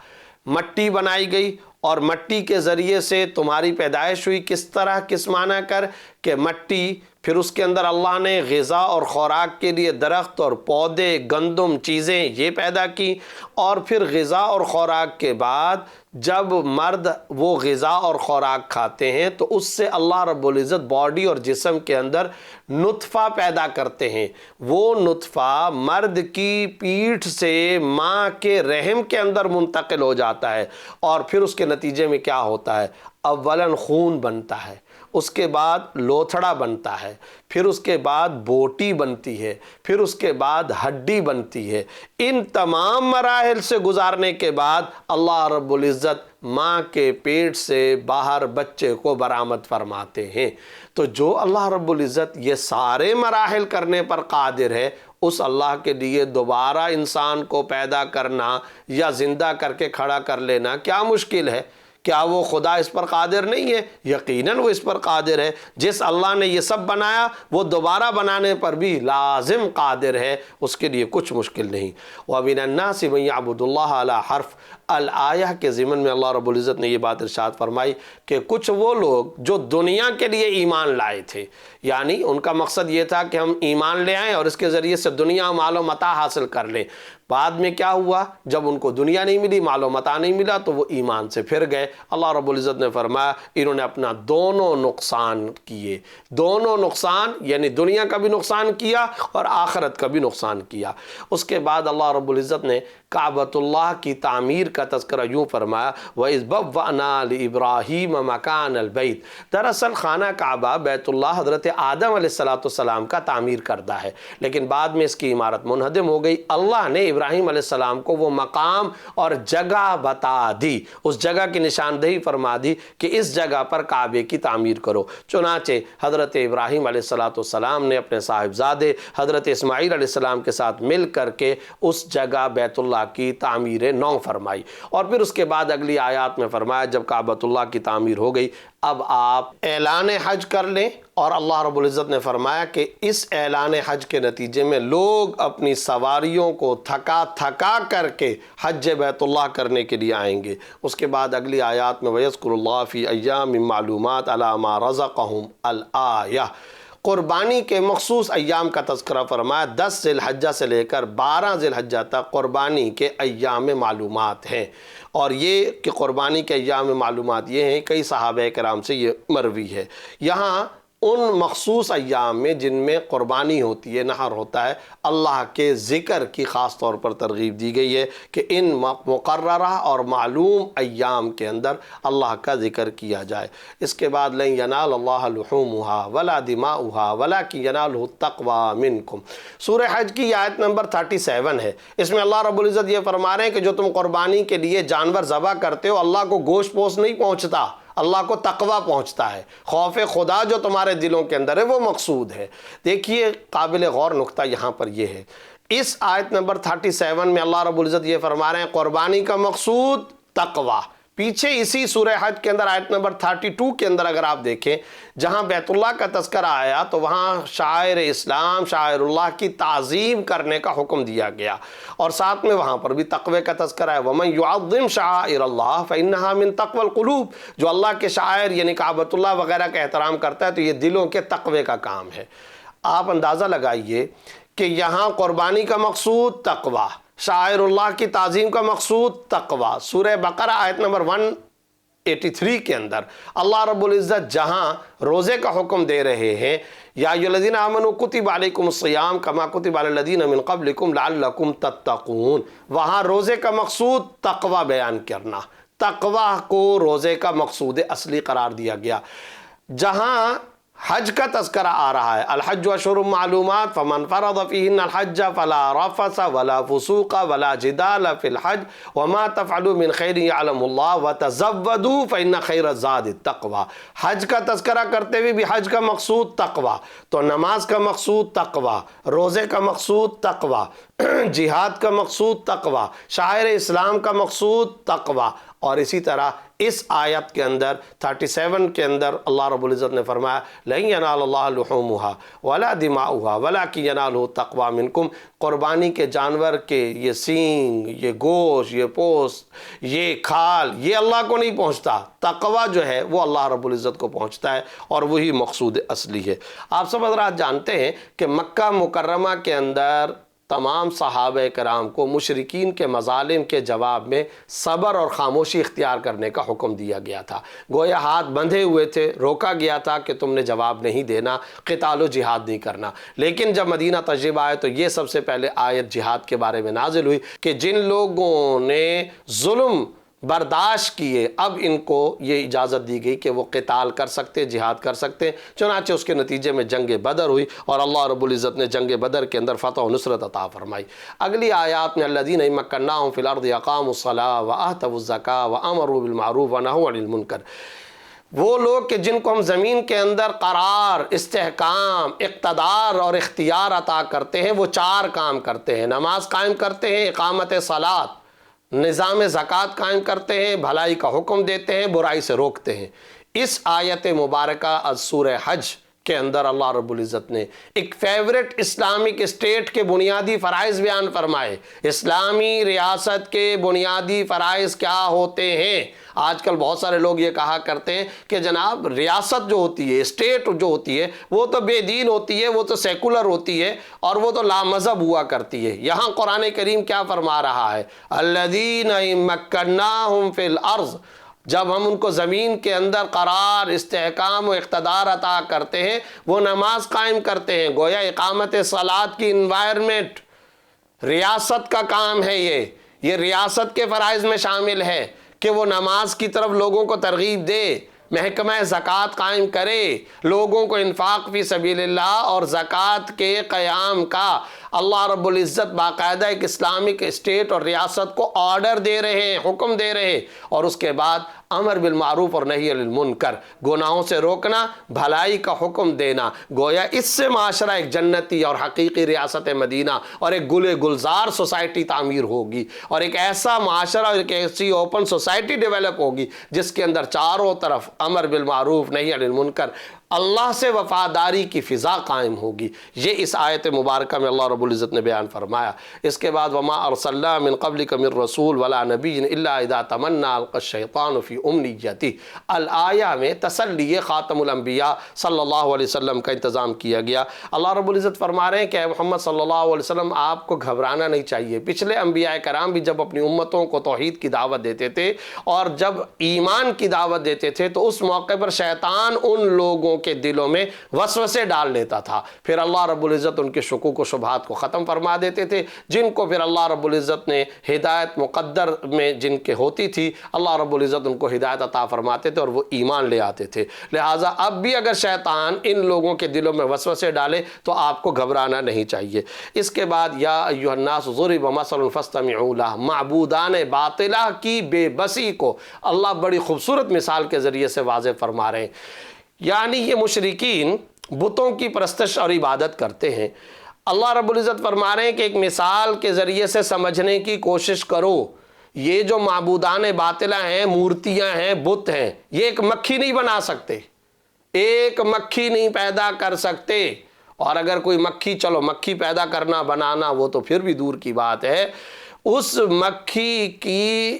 [SPEAKER 3] مٹی بنائی گئی اور مٹی کے ذریعے سے تمہاری پیدائش ہوئی. کس طرح، کس معنی کر کہ مٹی، پھر اس کے اندر اللہ نے غذا اور خوراک کے لیے درخت اور پودے، گندم، چیزیں یہ پیدا کی، اور پھر غذا اور خوراک کے بعد جب مرد وہ غذا اور خوراک کھاتے ہیں تو اس سے اللہ رب العزت باڈی اور جسم کے اندر نطفہ پیدا کرتے ہیں. وہ نطفہ مرد کی پیٹھ سے ماں کے رحم کے اندر منتقل ہو جاتا ہے، اور پھر اس کے نتیجے میں کیا ہوتا ہے؟ اولاً خون بنتا ہے، اس کے بعد لوتھڑا بنتا ہے، پھر اس کے بعد بوٹی بنتی ہے، پھر اس کے بعد ہڈی بنتی ہے. ان تمام مراحل سے گزارنے کے بعد اللہ رب العزت ماں کے پیٹ سے باہر بچے کو برآمد فرماتے ہیں. تو جو اللہ رب العزت یہ سارے مراحل کرنے پر قادر ہے، اس اللہ کے لیے دوبارہ انسان کو پیدا کرنا یا زندہ کر کے کھڑا کر لینا کیا مشکل ہے؟ کیا وہ خدا اس پر قادر نہیں ہے؟ یقیناً وہ اس پر قادر ہے. جس اللہ نے یہ سب بنایا وہ دوبارہ بنانے پر بھی لازم قادر ہے، اس کے لیے کچھ مشکل نہیں. وَمِنَ النَّاسِ مَن يَعْبُدُ اللَّهَ عَلَى حَرْفٍ الآیہ کے ضمن میں اللہ رب العزت نے یہ بات ارشاد فرمائی کہ کچھ وہ لوگ جو دنیا کے لیے ایمان لائے تھے، یعنی ان کا مقصد یہ تھا کہ ہم ایمان لے آئیں اور اس کے ذریعے سے دنیا مال و متاع حاصل کر لیں، بعد میں کیا ہوا؟ جب ان کو دنیا نہیں ملی، مال و متاع نہیں ملا، تو وہ ایمان سے پھر گئے۔ اللہ رب العزت نے فرمایا انہوں نے اپنا دونوں نقصان کیے، دونوں نقصان، یعنی دنیا کا بھی نقصان کیا اور آخرت کا بھی نقصان کیا۔ اس کے بعد اللہ رب العزت نے کعبۃ اللہ کی تعمیر کا تذکرہ یوں فرمایا وَإِذْ بَوَّأْنَا لِإِبْرَاهِيمَ مَكَانَ الْبَيْتِ۔ دراصل خانہ کعبہ بیت اللہ حضرت آدم علیہ السلام کا تعمیر کردہ ہے، لیکن بعد میں اس کی عمارت منہدم ہو گئی۔ اللہ نے ابراہیم علیہ السلام کو وہ مقام اور جگہ بتا دی، اس جگہ کی نشاندہی فرما دی کہ اس جگہ پر کعبے کی تعمیر کرو۔ چنانچہ حضرت ابراہیم علیہ السلام نے اپنے صاحبزادے حضرت اسماعیل علیہ السلام کے ساتھ مل کر کے اس جگہ بیت اللہ کی تعمیر نو فرمائی، اور پھر اس کے بعد اگلی آیات میں فرمایا جب کعبۃ اللہ کی تعمیر ہو گئی اب آپ اعلان حج کر لیں، اور اللہ رب العزت نے فرمایا کہ اس اعلان حج کے نتیجے میں لوگ اپنی سواریوں کو تھکا کر کے حج بیت اللہ کرنے کے لیے آئیں گے۔ اس کے بعد اگلی آیات میں وَيَذْكُرُ اللَّهَ فِي أَيَّامٍ مَّعْلُومَاتٍ عَلَىٰ مَا رَزَقَهُمْ الْآيَةِ۔ قربانی کے مخصوص ایام کا تذکرہ فرمایا، 10 ذی الحجہ سے لے کر 12 ذی الحجہ تک قربانی کے ایام معلومات ہیں، اور یہ کہ قربانی کے ایام معلومات یہ ہیں، کئی صحابہ کرام سے یہ مروی ہے۔ یہاں ان مخصوص ایام میں جن میں قربانی ہوتی ہے، نحر ہوتا ہے، اللہ کے ذکر کی خاص طور پر ترغیب دی گئی ہے کہ ان مقررہ اور معلوم ایام کے اندر اللہ کا ذکر کیا جائے۔ اس کے بعد لَن يَنَالَ اللَّهَ لُحُومُهَا وَلَا دِمَاؤُهَا وَلَكِنْ يَنَالُهُ التَّقْوَىٰ مِنْكُمْ۔ سورہ حج کی آیت نمبر 37 ہے، اس میں اللہ رب العزت یہ فرما رہے ہیں کہ جو تم قربانی کے لیے جانور ذبح کرتے ہو، اللہ کو گوشت پوست نہیں پہنچتا، اللہ کو تقوی پہنچتا ہے، خوف خدا جو تمہارے دلوں کے اندر ہے وہ مقصود ہے۔ دیکھیے قابل غور نقطہ یہاں پر یہ ہے، اس آیت نمبر 37 میں اللہ رب العزت یہ فرما رہے ہیں قربانی کا مقصود تقوی۔ پیچھے اسی سورہ حج کے اندر آیت نمبر 32 کے اندر اگر آپ دیکھیں، جہاں بیت اللہ کا تذکرہ آیا تو وہاں شاعر اسلام، شاعر اللہ کی تعظیم کرنے کا حکم دیا گیا، اور ساتھ میں وہاں پر بھی تقوی کا تذکرہ ہے وَمَن يُعَظِّمْ شَعَائِرَ اللَّهِ فَإِنَّهَا مِن تَقْوَى الْقُلُوبِ۔ جو اللہ کے شاعر یعنی کعبۃ اللہ وغیرہ کا احترام کرتا ہے تو یہ دلوں کے تقوی کا کام ہے۔ آپ اندازہ لگائیے کہ یہاں قربانی کا مقصود تقوی، شاعر اللہ کی تعظیم کا مقصود تقوی۔ سورہ بقرہ آیت نمبر 183 کے اندر اللہ رب العزت جہاں روزے کا حکم دے رہے ہیں، یا ایھا الذین آمنوا کتب علیکم الصیام کما کتب علی الذین من قبلکم لعلکم تتقون، وہاں روزے کا مقصود تقوی بیان کرنا، تقوی کو روزے کا مقصود اصلی قرار دیا گیا۔ جہاں حج کا تذکرہ آ رہا ہے، الحج اشہر معلومات فمن فرض فیہن الحج فلا رفث ولا فسوق ولا جدال فی الحج وما تفعلوا من خیر یعلم اللہ وتزودوا فإن خیر الزاد التقوی۔ حج کا تذکرہ کرتے ہوئے بھی حج کا مقصود تقوی، تو نماز کا مقصود تقوی، روزے کا مقصود تقوی، جہاد کا مقصود تقوی، شاعر اسلام کا مقصود تقوی، اور اسی طرح اس آیت کے اندر 37 کے اندر اللہ رب العزت نے فرمایا لَن يَنَالَ اللَّهَ لُحُومُهَا وَلَا دِمَاؤُهَا وَلَكِنْ يَنَالُهُ التَّقْوَىٰ مِنْكُمْ۔ قربانی کے جانور کے یہ سینگ، یہ گوشت، یہ پوست، یہ کھال، یہ اللہ کو نہیں پہنچتا، تقوی جو ہے وہ اللہ رب العزت کو پہنچتا ہے، اور وہی مقصود اصلی ہے۔ آپ سب حضرات جانتے ہیں کہ مکہ مکرمہ کے اندر تمام صحابہ کرام کو مشرکین کے مظالم کے جواب میں صبر اور خاموشی اختیار کرنے کا حکم دیا گیا تھا، گویا ہاتھ بندھے ہوئے تھے، روکا گیا تھا کہ تم نے جواب نہیں دینا، قتال و جہاد نہیں کرنا۔ لیکن جب مدینہ تشریف آئے تو یہ سب سے پہلے آیت جہاد کے بارے میں نازل ہوئی کہ جن لوگوں نے ظلم برداشت کیے اب ان کو یہ اجازت دی گئی کہ وہ قتال کر سکتے، جہاد کر سکتے۔ چنانچہ اس کے نتیجے میں جنگ بدر ہوئی، اور اللہ رب العزت نے جنگ بدر کے اندر فتح و نصرت عطا فرمائی۔ اگلی آیات میں الذین ان مکناہم فی الارض اقاموا الصلاۃ وآتوا الزکاۃ وامروا بالمعروف ونہوا عن المنکر، وہ لوگ کہ جن کو ہم زمین کے اندر قرار، استحکام، اقتدار اور اختیار عطا کرتے ہیں، وہ 4 کام کرتے ہیں، نماز قائم کرتے ہیں، اقامت صلاۃ، نظام زکوٰۃ قائم کرتے ہیں، بھلائی کا حکم دیتے ہیں، برائی سے روکتے ہیں۔ اس آیت مبارکہ از سورہ حج کے اندر اللہ رب العزت نے ایک فیورٹ اسلامک اسٹیٹ کے بنیادی فرائض بیان فرمائے۔ اسلامی ریاست کے بنیادی فرائض کیا ہوتے ہیں؟ آج کل بہت سارے لوگ یہ کہا کرتے ہیں کہ جناب ریاست جو ہوتی ہے، اسٹیٹ جو ہوتی ہے، وہ تو بے دین ہوتی ہے، وہ تو سیکولر ہوتی ہے اور وہ تو لامذہب ہوا کرتی ہے۔ یہاں قرآن کریم کیا فرما رہا ہے؟ الذین مکناہم فی الارض، جب ہم ان کو زمین کے اندر قرار، استحکام و اقتدار عطا کرتے ہیں، وہ نماز قائم کرتے ہیں۔ گویا اقامت صلاۃ کی انوائرمنٹ ریاست کا کام ہے۔ یہ ریاست کے فرائض میں شامل ہے کہ وہ نماز کی طرف لوگوں کو ترغیب دے، محکمہ زکوٰۃ قائم کرے، لوگوں کو انفاق فی سبیل اللہ اور زکوٰۃ کے قیام کا اللہ رب العزت باقاعدہ ایک اسلامک اسٹیٹ اور ریاست کو آرڈر دے رہے ہیں، حکم دے رہے ہیں۔ اور اس کے بعد امر بالمعروف اور نہی عن المنکر، گناہوں سے روکنا، بھلائی کا حکم دینا۔ گویا اس سے معاشرہ ایک جنتی اور حقیقی ریاست مدینہ اور ایک گل گلزار سوسائٹی تعمیر ہوگی، اور ایک ایسا معاشرہ اور ایک ایسی اوپن سوسائٹی ڈیولپ ہوگی جس کے اندر چاروں طرف امر بالمعروف نہی عن المنکر، اللہ سے وفاداری کی فضا قائم ہوگی۔ یہ اس آیت مبارکہ میں اللہ رب العزت نے بیان فرمایا۔ اس کے بعد وما ارسلنا من قبلک من رسول ولا نبی الا اذا تمنى القى الشیطان فی امنیتہ، الآیہ میں تسلی خاتم الانبیاء صلی اللہ علیہ وسلم کا انتظام کیا گیا۔ اللہ رب العزت فرما رہے ہیں کہ اے محمد صلی اللہ علیہ وسلم، آپ کو گھبرانا نہیں چاہیے۔ پچھلے انبیاء کرام بھی جب اپنی امتوں کو توحید کی دعوت دیتے تھے اور جب ایمان کی دعوت دیتے تھے تو اس موقع پر شیطان ان لوگوں کے دلوں میں وسوسے ڈال لیتا تھا۔ پھر اللہ رب العزت ان کے شکوک و شبہات کو ختم فرما دیتے تھے، جن کو پھر اللہ رب العزت نے ہدایت مقدر میں جن کے ہوتی تھی، اللہ رب العزت ان کو ہدایت عطا فرماتے تھے اور وہ ایمان لے آتے تھے۔ لہٰذا اب بھی اگر شیطان ان لوگوں کے دلوں میں وسوسے ڈالے تو آپ کو گھبرانا نہیں چاہیے۔ اس کے بعد یا ایھا الناس ضرب مثل فاستمعوا لہ، معبودان باطلہ کی بے بسی کو اللہ بڑی خوبصورت مثال کے ذریعے سے واضح فرما رہے ہیں۔ یعنی یہ مشرکین بتوں کی پرستش اور عبادت کرتے ہیں۔ اللہ رب العزت فرما رہے ہیں کہ ایک مثال کے ذریعے سے سمجھنے کی کوشش کرو۔ یہ جو معبودان باطلہ ہیں، مورتیاں ہیں، بت ہیں، یہ ایک مکھی نہیں بنا سکتے، ایک مکھی نہیں پیدا کر سکتے۔ اور اگر کوئی مکھی، چلو مکھی پیدا کرنا بنانا وہ تو پھر بھی دور کی بات ہے، اس مکھی کی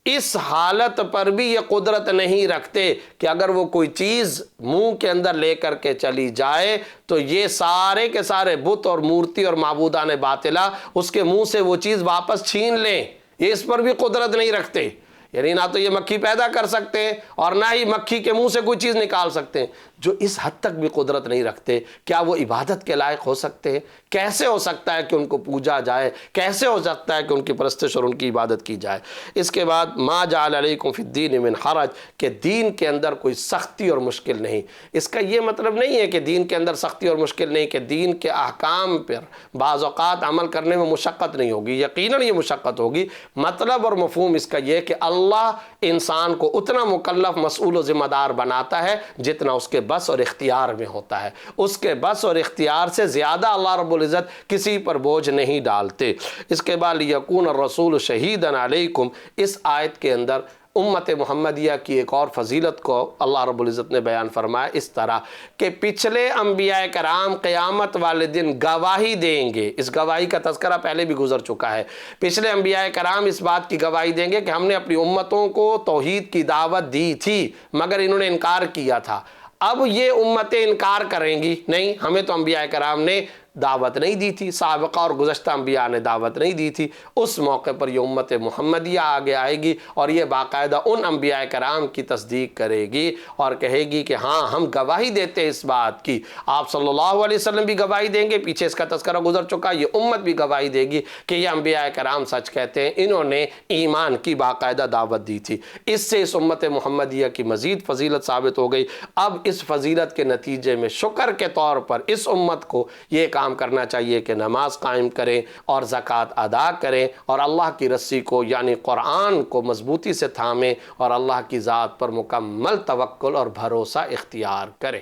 [SPEAKER 3] اس حالت پر بھی یہ قدرت نہیں رکھتے کہ اگر وہ کوئی چیز منہ کے اندر لے کر کے چلی جائے تو یہ سارے کے سارے بت اور مورتی اور معبودان باطلہ اس کے منہ سے وہ چیز واپس چھین لیں، یہ اس پر بھی قدرت نہیں رکھتے۔ یعنی نہ تو یہ مکھی پیدا کر سکتے ہیں اور نہ ہی مکھی کے منہ سے کوئی چیز نکال سکتے ہیں۔ جو اس حد تک بھی قدرت نہیں رکھتے، کیا وہ عبادت کے لائق ہو سکتے ہیں؟ کیسے ہو سکتا ہے کہ ان کو پوجا جائے؟ کیسے ہو سکتا ہے کہ ان کی پرستش اور ان کی عبادت کی جائے؟ اس کے بعد ما جعل علیکم فی الدین من حرج، کہ دین کے اندر کوئی سختی اور مشکل نہیں۔ اس کا یہ مطلب نہیں ہے کہ دین کے اندر سختی اور مشکل نہیں، کہ دین کے احکام پر بعض اوقات عمل کرنے میں مشقت نہیں ہوگی، یقیناً یہ مشقت ہوگی۔ مطلب اور مفہوم اس کا یہ کہ اللہ انسان کو اتنا مکلف، مسئول و ذمہ دار بناتا ہے جتنا اس کے بس اور اختیار میں ہوتا ہے۔ اس کے بس اور اختیار سے زیادہ اللہ رب العزت کسی پر بوجھ نہیں ڈالتے۔ اس کے بعد لیکون الرسول شہیدا علیکم، اس آیت کے اندر امت محمدیہ کی ایک اور فضیلت کو اللہ رب العزت نے بیان فرمایا اس طرح کہ پچھلے انبیاء کرام قیامت والے دن گواہی دیں گے۔ اس گواہی کا تذکرہ پہلے بھی گزر چکا ہے۔ پچھلے انبیاء کرام اس بات کی گواہی دیں گے کہ ہم نے اپنی امتوں کو توحید کی دعوت دی تھی مگر انہوں نے انکار کیا تھا۔ اب یہ امتیں انکار کریں گی، نہیں ہمیں تو انبیاء کرام نے دعوت نہیں دی تھی، سابقہ اور گزشتہ انبیاء نے دعوت نہیں دی تھی۔ اس موقع پر یہ امت محمدیہ آگے آئے گی اور یہ باقاعدہ ان انبیاء کرام کی تصدیق کرے گی اور کہے گی کہ ہاں ہم گواہی دیتے ہیں اس بات کی۔ آپ صلی اللہ علیہ وسلم بھی گواہی دیں گے، پیچھے اس کا تذکرہ گزر چکا، یہ امت بھی گواہی دے گی کہ یہ انبیاء کرام سچ کہتے ہیں، انہوں نے ایمان کی باقاعدہ دعوت دی تھی۔ اس سے اس امت محمدیہ کی مزید فضیلت ثابت ہو گئی۔ اب اس فضیلت کے نتیجے میں شکر کے طور پر اس امت کو یہ کام کرنا چاہیے کہ نماز قائم کریں اور زکوٰۃ ادا کریں اور اللہ کی رسی کو یعنی قرآن کو مضبوطی سے تھامیں اور اللہ کی ذات پر مکمل توکل اور بھروسہ اختیار کریں۔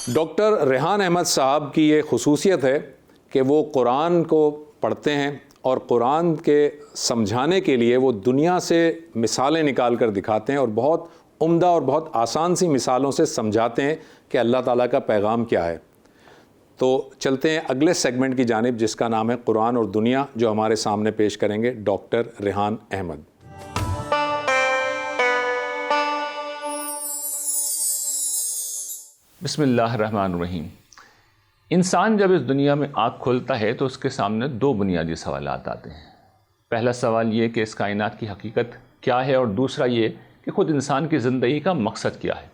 [SPEAKER 2] ڈاکٹر ریحان احمد صاحب کی یہ خصوصیت ہے کہ وہ قرآن کو پڑھتے ہیں اور قرآن کے سمجھانے کے لیے وہ دنیا سے مثالیں نکال کر دکھاتے ہیں اور بہت عمدہ اور بہت آسان سی مثالوں سے سمجھاتے ہیں کہ اللہ تعالیٰ کا پیغام کیا ہے۔ تو چلتے ہیں اگلے سیگمنٹ کی جانب جس کا نام ہے قرآن اور دنیا، جو ہمارے سامنے پیش کریں گے ڈاکٹر ریحان احمد۔
[SPEAKER 4] بسم اللہ الرحمن الرحیم۔ انسان جب اس دنیا میں آنکھ کھولتا ہے تو اس کے سامنے دو بنیادی سوالات آتے ہیں۔ پہلا سوال یہ کہ اس کائنات کی حقیقت کیا ہے، اور دوسرا یہ کہ خود انسان کی زندگی کا مقصد کیا ہے۔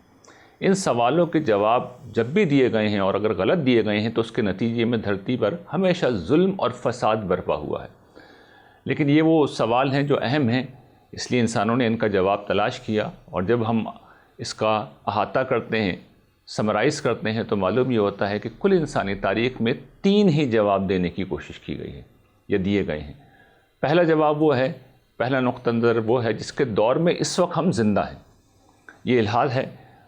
[SPEAKER 4] ان سوالوں کے جواب جب بھی دیے گئے ہیں اور اگر غلط دیے گئے ہیں تو اس کے نتیجے میں دھرتی پر ہمیشہ ظلم اور فساد برپا ہوا ہے۔ لیکن یہ وہ سوال ہیں جو اہم ہیں، اس لیے انسانوں نے ان کا جواب تلاش کیا، اور جب ہم اس کا احاطہ کرتے ہیں، سمرائز کرتے ہیں، تو معلوم یہ ہوتا ہے کہ کل انسانی تاریخ میں 3 ہی جواب دینے کی کوشش کی گئی ہے یا دیے گئے ہیں۔ پہلا جواب وہ ہے، پہلا نقطہ نظر وہ ہے جس کے دور میں اس وقت ہم زندہ ہیں۔ یہ الحاد ہے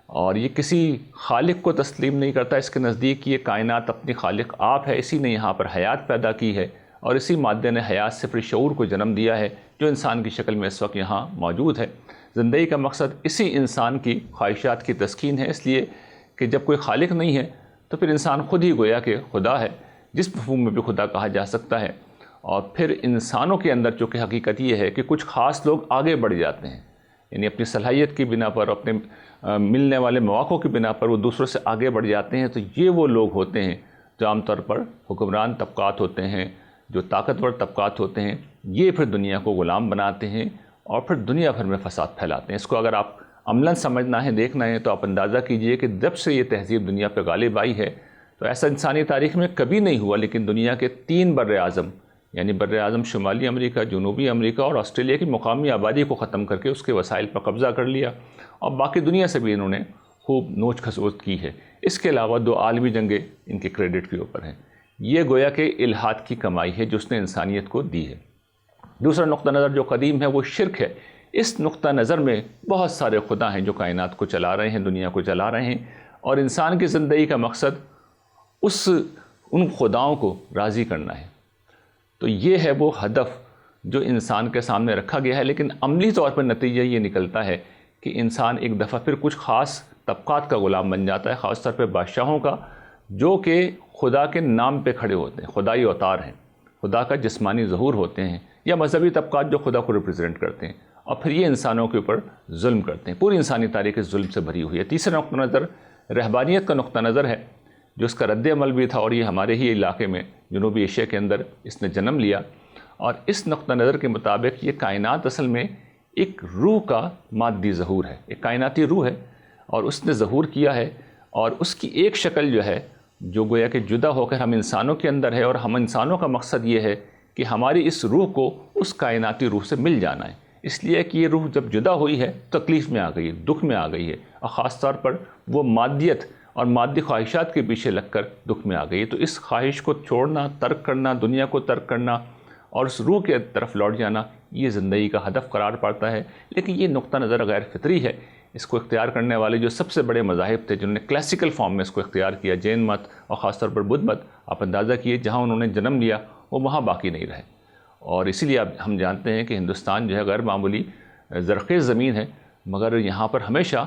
[SPEAKER 4] اور یہ کسی خالق کو تسلیم نہیں کرتا۔ اس کے نزدیک یہ کائنات اپنی خالق آپ ہے، اسی نے یہاں پر حیات پیدا کی ہے، اور اسی مادے نے حیات سے پھر شعور کو جنم دیا ہے جو انسان کی شکل میں اس وقت یہاں موجود ہے۔ زندگی کا مقصد اسی انسان کی خواہشات کی تسکین ہے، اس لیے کہ جب کوئی خالق نہیں ہے تو پھر انسان خود ہی گویا کہ خدا ہے، جس مفہوم میں بھی خدا کہا جا سکتا ہے۔ اور پھر انسانوں کے اندر چونکہ حقیقت یہ ہے کہ کچھ خاص لوگ آگے بڑھ جاتے ہیں، یعنی اپنی صلاحیت کی بنا پر، اپنے ملنے والے مواقع کی بنا پر وہ دوسروں سے آگے بڑھ جاتے ہیں۔ تو یہ وہ لوگ ہوتے ہیں جو عام طور پر حکمران طبقات ہوتے ہیں، جو طاقتور طبقات ہوتے ہیں، یہ پھر دنیا کو غلام بناتے ہیں اور پھر دنیا بھر میں فساد پھیلاتے ہیں۔ اس کو اگر آپ عملاً سمجھنا ہے، دیکھنا ہے، تو آپ اندازہ کیجئے کہ جب سے یہ تہذیب دنیا پہ غالب آئی ہے تو ایسا انسانی تاریخ میں کبھی نہیں ہوا، لیکن دنیا کے 3 بر اعظم یعنی بر اعظم شمالی امریکہ، جنوبی امریکہ اور آسٹریلیا کی مقامی آبادی کو ختم کر کے اس کے وسائل پر قبضہ کر لیا، اور باقی دنیا سے بھی انہوں نے خوب نوچ کھسوٹ کی ہے۔ اس کے علاوہ 2 عالمی جنگیں ان کے کریڈٹ کے اوپر ہیں۔ یہ گویا کہ الحاد کی کمائی ہے جو اس نے انسانیت کو دی ہے۔ دوسرا نقطہ نظر جو قدیم ہے وہ شرک ہے۔ اس نقطہ نظر میں بہت سارے خدا ہیں جو کائنات کو چلا رہے ہیں، دنیا کو چلا رہے ہیں، اور انسان کی زندگی کا مقصد ان خداؤں کو راضی کرنا ہے۔ تو یہ ہے وہ ہدف جو انسان کے سامنے رکھا گیا ہے، لیکن عملی طور پر نتیجہ یہ نکلتا ہے کہ انسان ایک دفعہ پھر کچھ خاص طبقات کا غلام بن جاتا ہے، خاص طور پہ بادشاہوں کا، جو کہ خدا کے نام پہ کھڑے ہوتے ہیں، خدائی اوتار ہیں، خدا کا جسمانی ظہور ہوتے ہیں، یا مذہبی طبقات جو خدا کو ریپرزینٹ کرتے ہیں، اور پھر یہ انسانوں کے اوپر ظلم کرتے ہیں۔ پوری انسانی تاریخ اس ظلم سے بھری ہوئی ہے۔ تیسرا نقطہ نظر رہبانیت کا نقطہ نظر ہے، جو اس کا رد عمل بھی تھا، اور یہ ہمارے ہی علاقے میں جنوبی ایشیا کے اندر اس نے جنم لیا۔ اور اس نقطہ نظر کے مطابق یہ کائنات اصل میں ایک روح کا مادی ظہور ہے، ایک کائناتی روح ہے، اور اس نے ظہور کیا ہے، اور اس کی ایک شکل جو ہے جو گویا کہ جدا ہو کر ہم انسانوں کے اندر ہے، اور ہم انسانوں کا مقصد یہ ہے کہ ہماری اس روح کو اس کائناتی روح سے مل جانا ہے۔ اس لیے کہ یہ روح جب جدا ہوئی ہے تکلیف میں آ گئی ہے، دکھ میں آ گئی ہے، اور خاص طور پر وہ مادیت اور مادی خواہشات کے پیچھے لگ کر دکھ میں آ گئی ہے۔ تو اس خواہش کو چھوڑنا، ترک کرنا، دنیا کو ترک کرنا اور اس روح کے طرف لوٹ جانا، یہ زندگی کا ہدف قرار پاتا ہے۔ لیکن یہ نقطہ نظر غیر فطری ہے۔ اس کو اختیار کرنے والے جو سب سے بڑے مذاہب تھے جنہوں نے کلاسیکل فارم میں اس کو اختیار کیا، جین مت اور خاص طور پر بدھ مت، آپ اندازہ کیے جہاں انہوں نے جنم لیا وہ وہاں باقی نہیں رہے، اور اسی لیے اب ہم جانتے ہیں کہ ہندوستان جو ہے غیر معمولی زرخیز زمین ہے، مگر یہاں پر ہمیشہ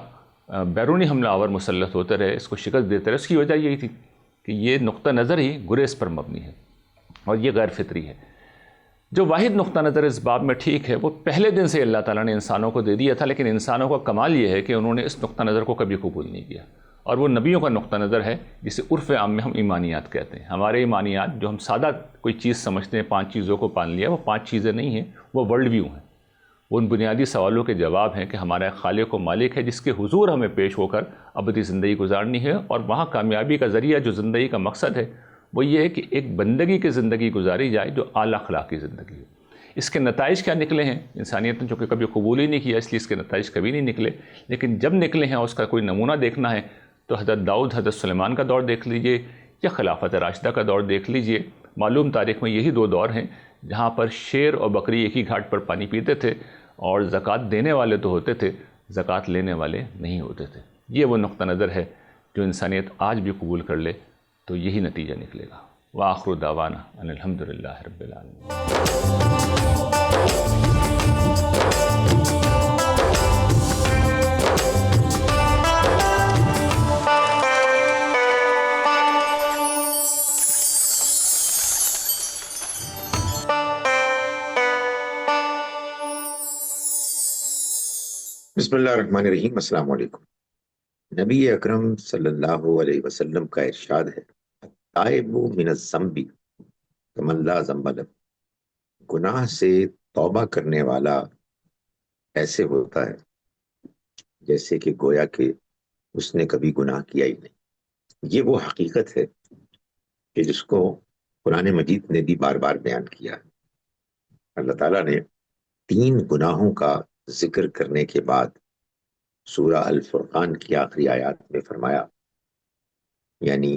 [SPEAKER 4] بیرونی حملہ آور مسلط ہوتے رہے، اس کو شکست دیتے رہے۔ اس کی وجہ یہی تھی کہ یہ نقطہ نظر ہی گریز پر مبنی ہے اور یہ غیر فطری ہے۔ جو واحد نقطہ نظر اس باب میں ٹھیک ہے وہ پہلے دن سے اللہ تعالیٰ نے انسانوں کو دے دیا تھا، لیکن انسانوں کا کمال یہ ہے کہ انہوں نے اس نقطہ نظر کو کبھی قبول نہیں کیا، اور وہ نبیوں کا نقطہ نظر ہے جسے عرف عام میں ہم ایمانیات کہتے ہیں۔ ہمارے ایمانیات جو ہم سادہ کوئی چیز سمجھتے ہیں، 5 چیزوں کو پان لیا، وہ 5 چیزیں نہیں ہیں، وہ ورلڈ ویو ہیں۔ وہ ان بنیادی سوالوں کے جواب ہیں کہ ہمارا خالق و مالک ہے جس کے حضور ہمیں پیش ہو کر ابدی زندگی گزارنی ہے، اور وہاں کامیابی کا ذریعہ جو زندگی کا مقصد ہے وہ یہ ہے کہ ایک بندگی کی زندگی گزاری جائے جو اعلیٰ اخلاقی زندگی ہو۔ اس کے نتائج کیا نکلے ہیں؟ انسانیت نے چونکہ کبھی قبول ہی نہیں کیا، اس لیے اس کے نتائج کبھی نہیں نکلے، لیکن جب نکلے ہیں اس کا کوئی نمونہ دیکھنا ہے تو حضرت داؤد، حضرت سلیمان کا دور دیکھ لیجئے یا خلافت راشدہ کا دور دیکھ لیجئے۔ معلوم تاریخ میں یہی 2 دور ہیں جہاں پر شیر اور بکری ایک ہی گھاٹ پر پانی پیتے تھے، اور زکوٰۃ دینے والے تو ہوتے تھے، زکوٰۃ لینے والے نہیں ہوتے تھے۔ یہ وہ نقطہ نظر ہے جو انسانیت آج بھی قبول کر لے تو یہی نتیجہ نکلے گا۔ وآخر دعوانا ان الحمدللہ رب العالمین۔
[SPEAKER 5] بسم اللہ الرحمن الرحیم۔ السلام علیکم۔ نبی اکرم صلی اللہ علیہ وسلم کا ارشاد ہے، التائب من الذنب کمن لا ذنب لہ، گناہ سے توبہ کرنے والا ایسے ہوتا ہے جیسے کہ گویا کہ اس نے کبھی گناہ کیا ہی نہیں۔ یہ وہ حقیقت ہے کہ جس کو قرآن مجید نے بھی بار بار بیان کیا ہے۔ اللہ تعالیٰ نے 3 گناہوں کا ذکر کرنے کے بعد سورہ الفرقان کی آخری آیات میں فرمایا، یعنی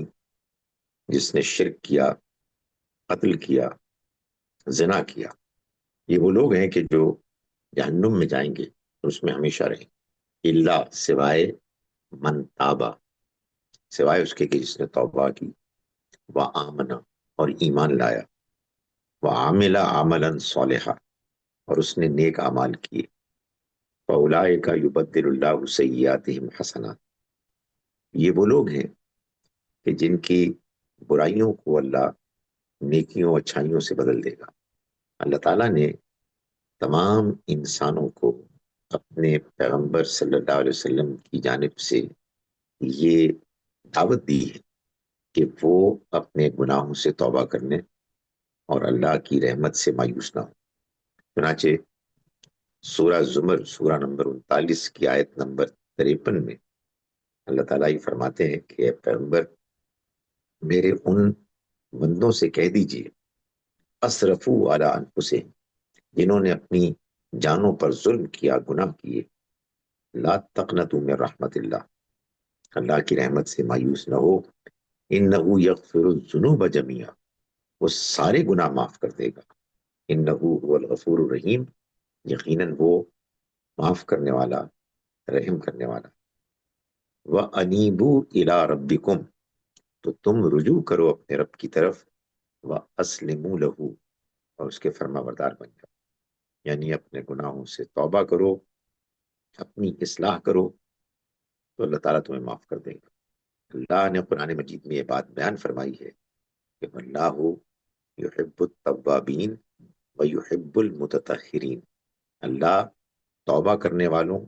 [SPEAKER 5] جس نے شرک کیا، قتل کیا، زنا کیا، یہ وہ لوگ ہیں کہ جو جہنم میں جائیں گے اور اس میں ہمیشہ رہیں گے، الا سوائے من تابا، سوائے اس کے کہ جس نے توبہ کی، وآمنا اور ایمان لایا، وعمل عملا صالحا اور اس نے نیک اعمال کیے، فاولئک یبدل اللہ سیئاتہم حسنات، یہ وہ لوگ ہیں کہ جن کی برائیوں کو اللہ نیکیوں اچھائیوں سے بدل دے گا۔ اللہ تعالیٰ نے تمام انسانوں کو اپنے پیغمبر صلی اللہ علیہ وسلم کی جانب سے یہ دعوت دی ہے کہ وہ اپنے گناہوں سے توبہ کرنے اور اللہ کی رحمت سے مایوس نہ ہو۔ چنانچہ سورہ زمر سورہ نمبر 39 کی آیت نمبر 53 میں اللہ تعالیٰ یہ فرماتے ہیں کہ اے پیغمبر، میرے ان بندوں سے کہہ دیجئے اسرفوا علی انفسہم، جنہوں نے اپنی جانوں پر ظلم کیا، گناہ کیے، لا تقنطوا من رحمت اللہ، اللہ کی رحمت سے مایوس نہ ہو، انہ یغفر الذنوب جمیعا، وہ سارے گناہ معاف کر دے گا، انہ هو الغفور الرحیم، یقیناً وہ معاف کرنے والا، رحم کرنے والا۔ وَأَنِيبُوا إِلَىٰ رَبِّكُمْ، تو تم رجوع کرو اپنے رب کی طرف، وَأَسْلِمُوا لَهُ، اور اس کے فرما بردار بن جاؤ، یعنی اپنے گناہوں سے توبہ کرو، اپنی اصلاح کرو تو اللہ تعالیٰ تمہیں معاف کر دے گا۔ اللہ نے قرآن مجید میں یہ بات بیان فرمائی ہے کہ اللہ یحب التوابین ویحب المتطہرین، اللہ توبہ کرنے والوں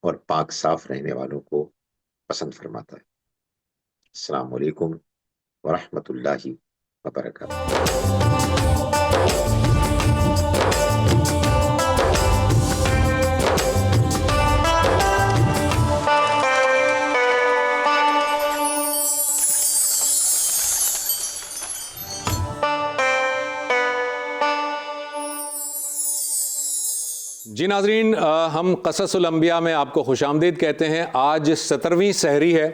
[SPEAKER 5] اور پاک صاف رہنے والوں کو پسند فرماتا ہے۔ السلام علیکم ورحمۃ اللہ وبرکاتہ۔
[SPEAKER 2] جی ناظرین، ہم قصص الانبیاء میں آپ کو خوش آمدید کہتے ہیں۔ آج 17ویں سحری ہے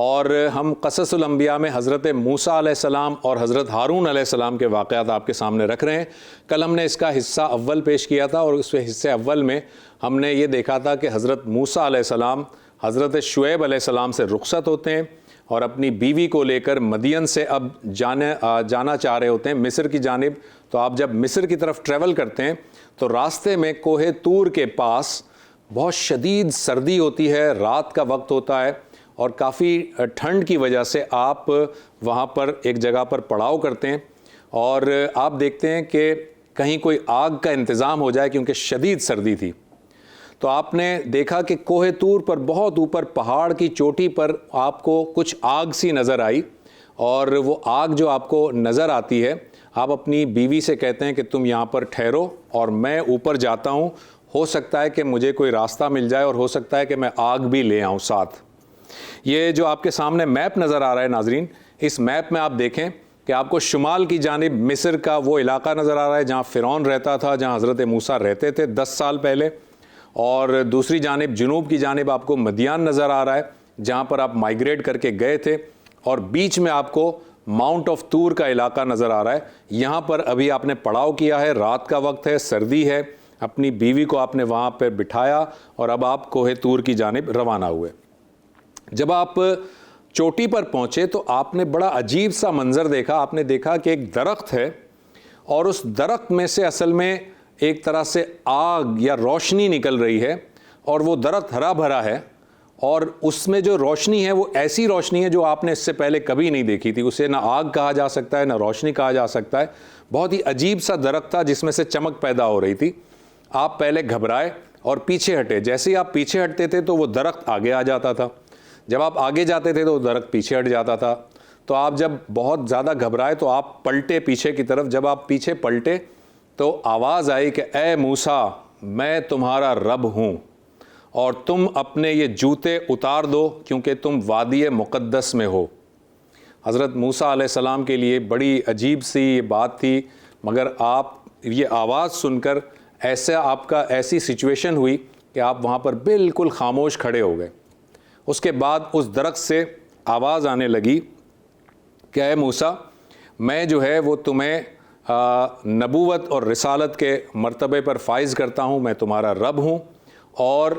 [SPEAKER 2] اور ہم قصص الانبیاء میں حضرت موسیٰ علیہ السلام اور حضرت ہارون علیہ السلام کے واقعات آپ کے سامنے رکھ رہے ہیں۔ کل ہم نے اس کا حصہ اول پیش کیا تھا اور اس حصے اول میں ہم نے یہ دیکھا تھا کہ حضرت موسیٰ علیہ السلام حضرت شعیب علیہ السلام سے رخصت ہوتے ہیں اور اپنی بیوی کو لے کر مدین سے اب جانا چاہ رہے ہوتے ہیں مصر کی جانب۔ تو آپ جب مصر کی طرف ٹریول کرتے ہیں تو راستے میں کوہ طور کے پاس بہت شدید سردی ہوتی ہے، رات کا وقت ہوتا ہے اور کافی ٹھنڈ کی وجہ سے آپ وہاں پر ایک جگہ پر پڑاؤ کرتے ہیں اور آپ دیکھتے ہیں کہ کہیں کوئی آگ کا انتظام ہو جائے کیونکہ شدید سردی تھی۔ تو آپ نے دیکھا کہ کوہ طور پر بہت اوپر پہاڑ کی چوٹی پر آپ کو کچھ آگ سی نظر آئی، اور وہ آگ جو آپ کو نظر آتی ہے، آپ اپنی بیوی سے کہتے ہیں کہ تم یہاں پر ٹھہرو اور میں اوپر جاتا ہوں، ہو سکتا ہے کہ مجھے کوئی راستہ مل جائے اور ہو سکتا ہے کہ میں آگ بھی لے آؤں ساتھ۔ یہ جو آپ کے سامنے میپ نظر آ رہا ہے ناظرین، اس میپ میں آپ دیکھیں کہ آپ کو شمال کی جانب مصر کا وہ علاقہ نظر آ رہا ہے جہاں فرعون رہتا تھا، جہاں حضرت موسیٰ رہتے تھے 10 سال پہلے، اور دوسری جانب جنوب کی جانب آپ کو مدین نظر آ رہا ہے جہاں پر آپ مائیگریٹ کر کے گئے تھے، اور بیچ میں آپ کو ماؤنٹ آف طور کا علاقہ نظر آ رہا ہے۔ یہاں پر ابھی آپ نے پڑاؤ کیا ہے، رات کا وقت ہے، سردی ہے، اپنی بیوی کو آپ نے وہاں پہ بٹھایا اور اب آپ کوہ طور کی جانب روانہ ہوئے۔ جب آپ چوٹی پر پہنچے تو آپ نے بڑا عجیب سا منظر دیکھا. آپ نے دیکھا کہ ایک درخت ہے اور اس درخت میں سے اصل میں ایک طرح سے آگ یا روشنی نکل رہی ہے, اور وہ درخت ہرا بھرا ہے, اور اس میں جو روشنی ہے وہ ایسی روشنی ہے جو آپ نے اس سے پہلے کبھی نہیں دیکھی تھی. اسے نہ آگ کہا جا سکتا ہے نہ روشنی کہا جا سکتا ہے. بہت ہی عجیب سا درخت تھا جس میں سے چمک پیدا ہو رہی تھی. آپ پہلے گھبرائے اور پیچھے ہٹے. جیسے ہی آپ پیچھے ہٹتے تھے تو وہ درخت آگے آ جاتا تھا, جب آپ آگے جاتے تھے تو وہ درخت پیچھے ہٹ جاتا تھا. تو آپ جب بہت زیادہ گھبرائے تو آپ پلٹے پیچھے کی طرف. جب آپ پیچھے پلٹے تو آواز آئی کہ اے موسیٰ, میں تمہارا رب ہوں اور تم اپنے یہ جوتے اتار دو کیونکہ تم وادی مقدس میں ہو. حضرت موسیٰ علیہ السلام کے لیے بڑی عجیب سی یہ بات تھی, مگر آپ یہ آواز سن کر ایسی سچویشن ہوئی کہ آپ وہاں پر بالکل خاموش کھڑے ہو گئے. اس کے بعد اس درخت سے آواز آنے لگی کہ اے موسیٰ, میں جو ہے وہ تمہیں نبوت اور رسالت کے مرتبے پر فائز کرتا ہوں, میں تمہارا رب ہوں, اور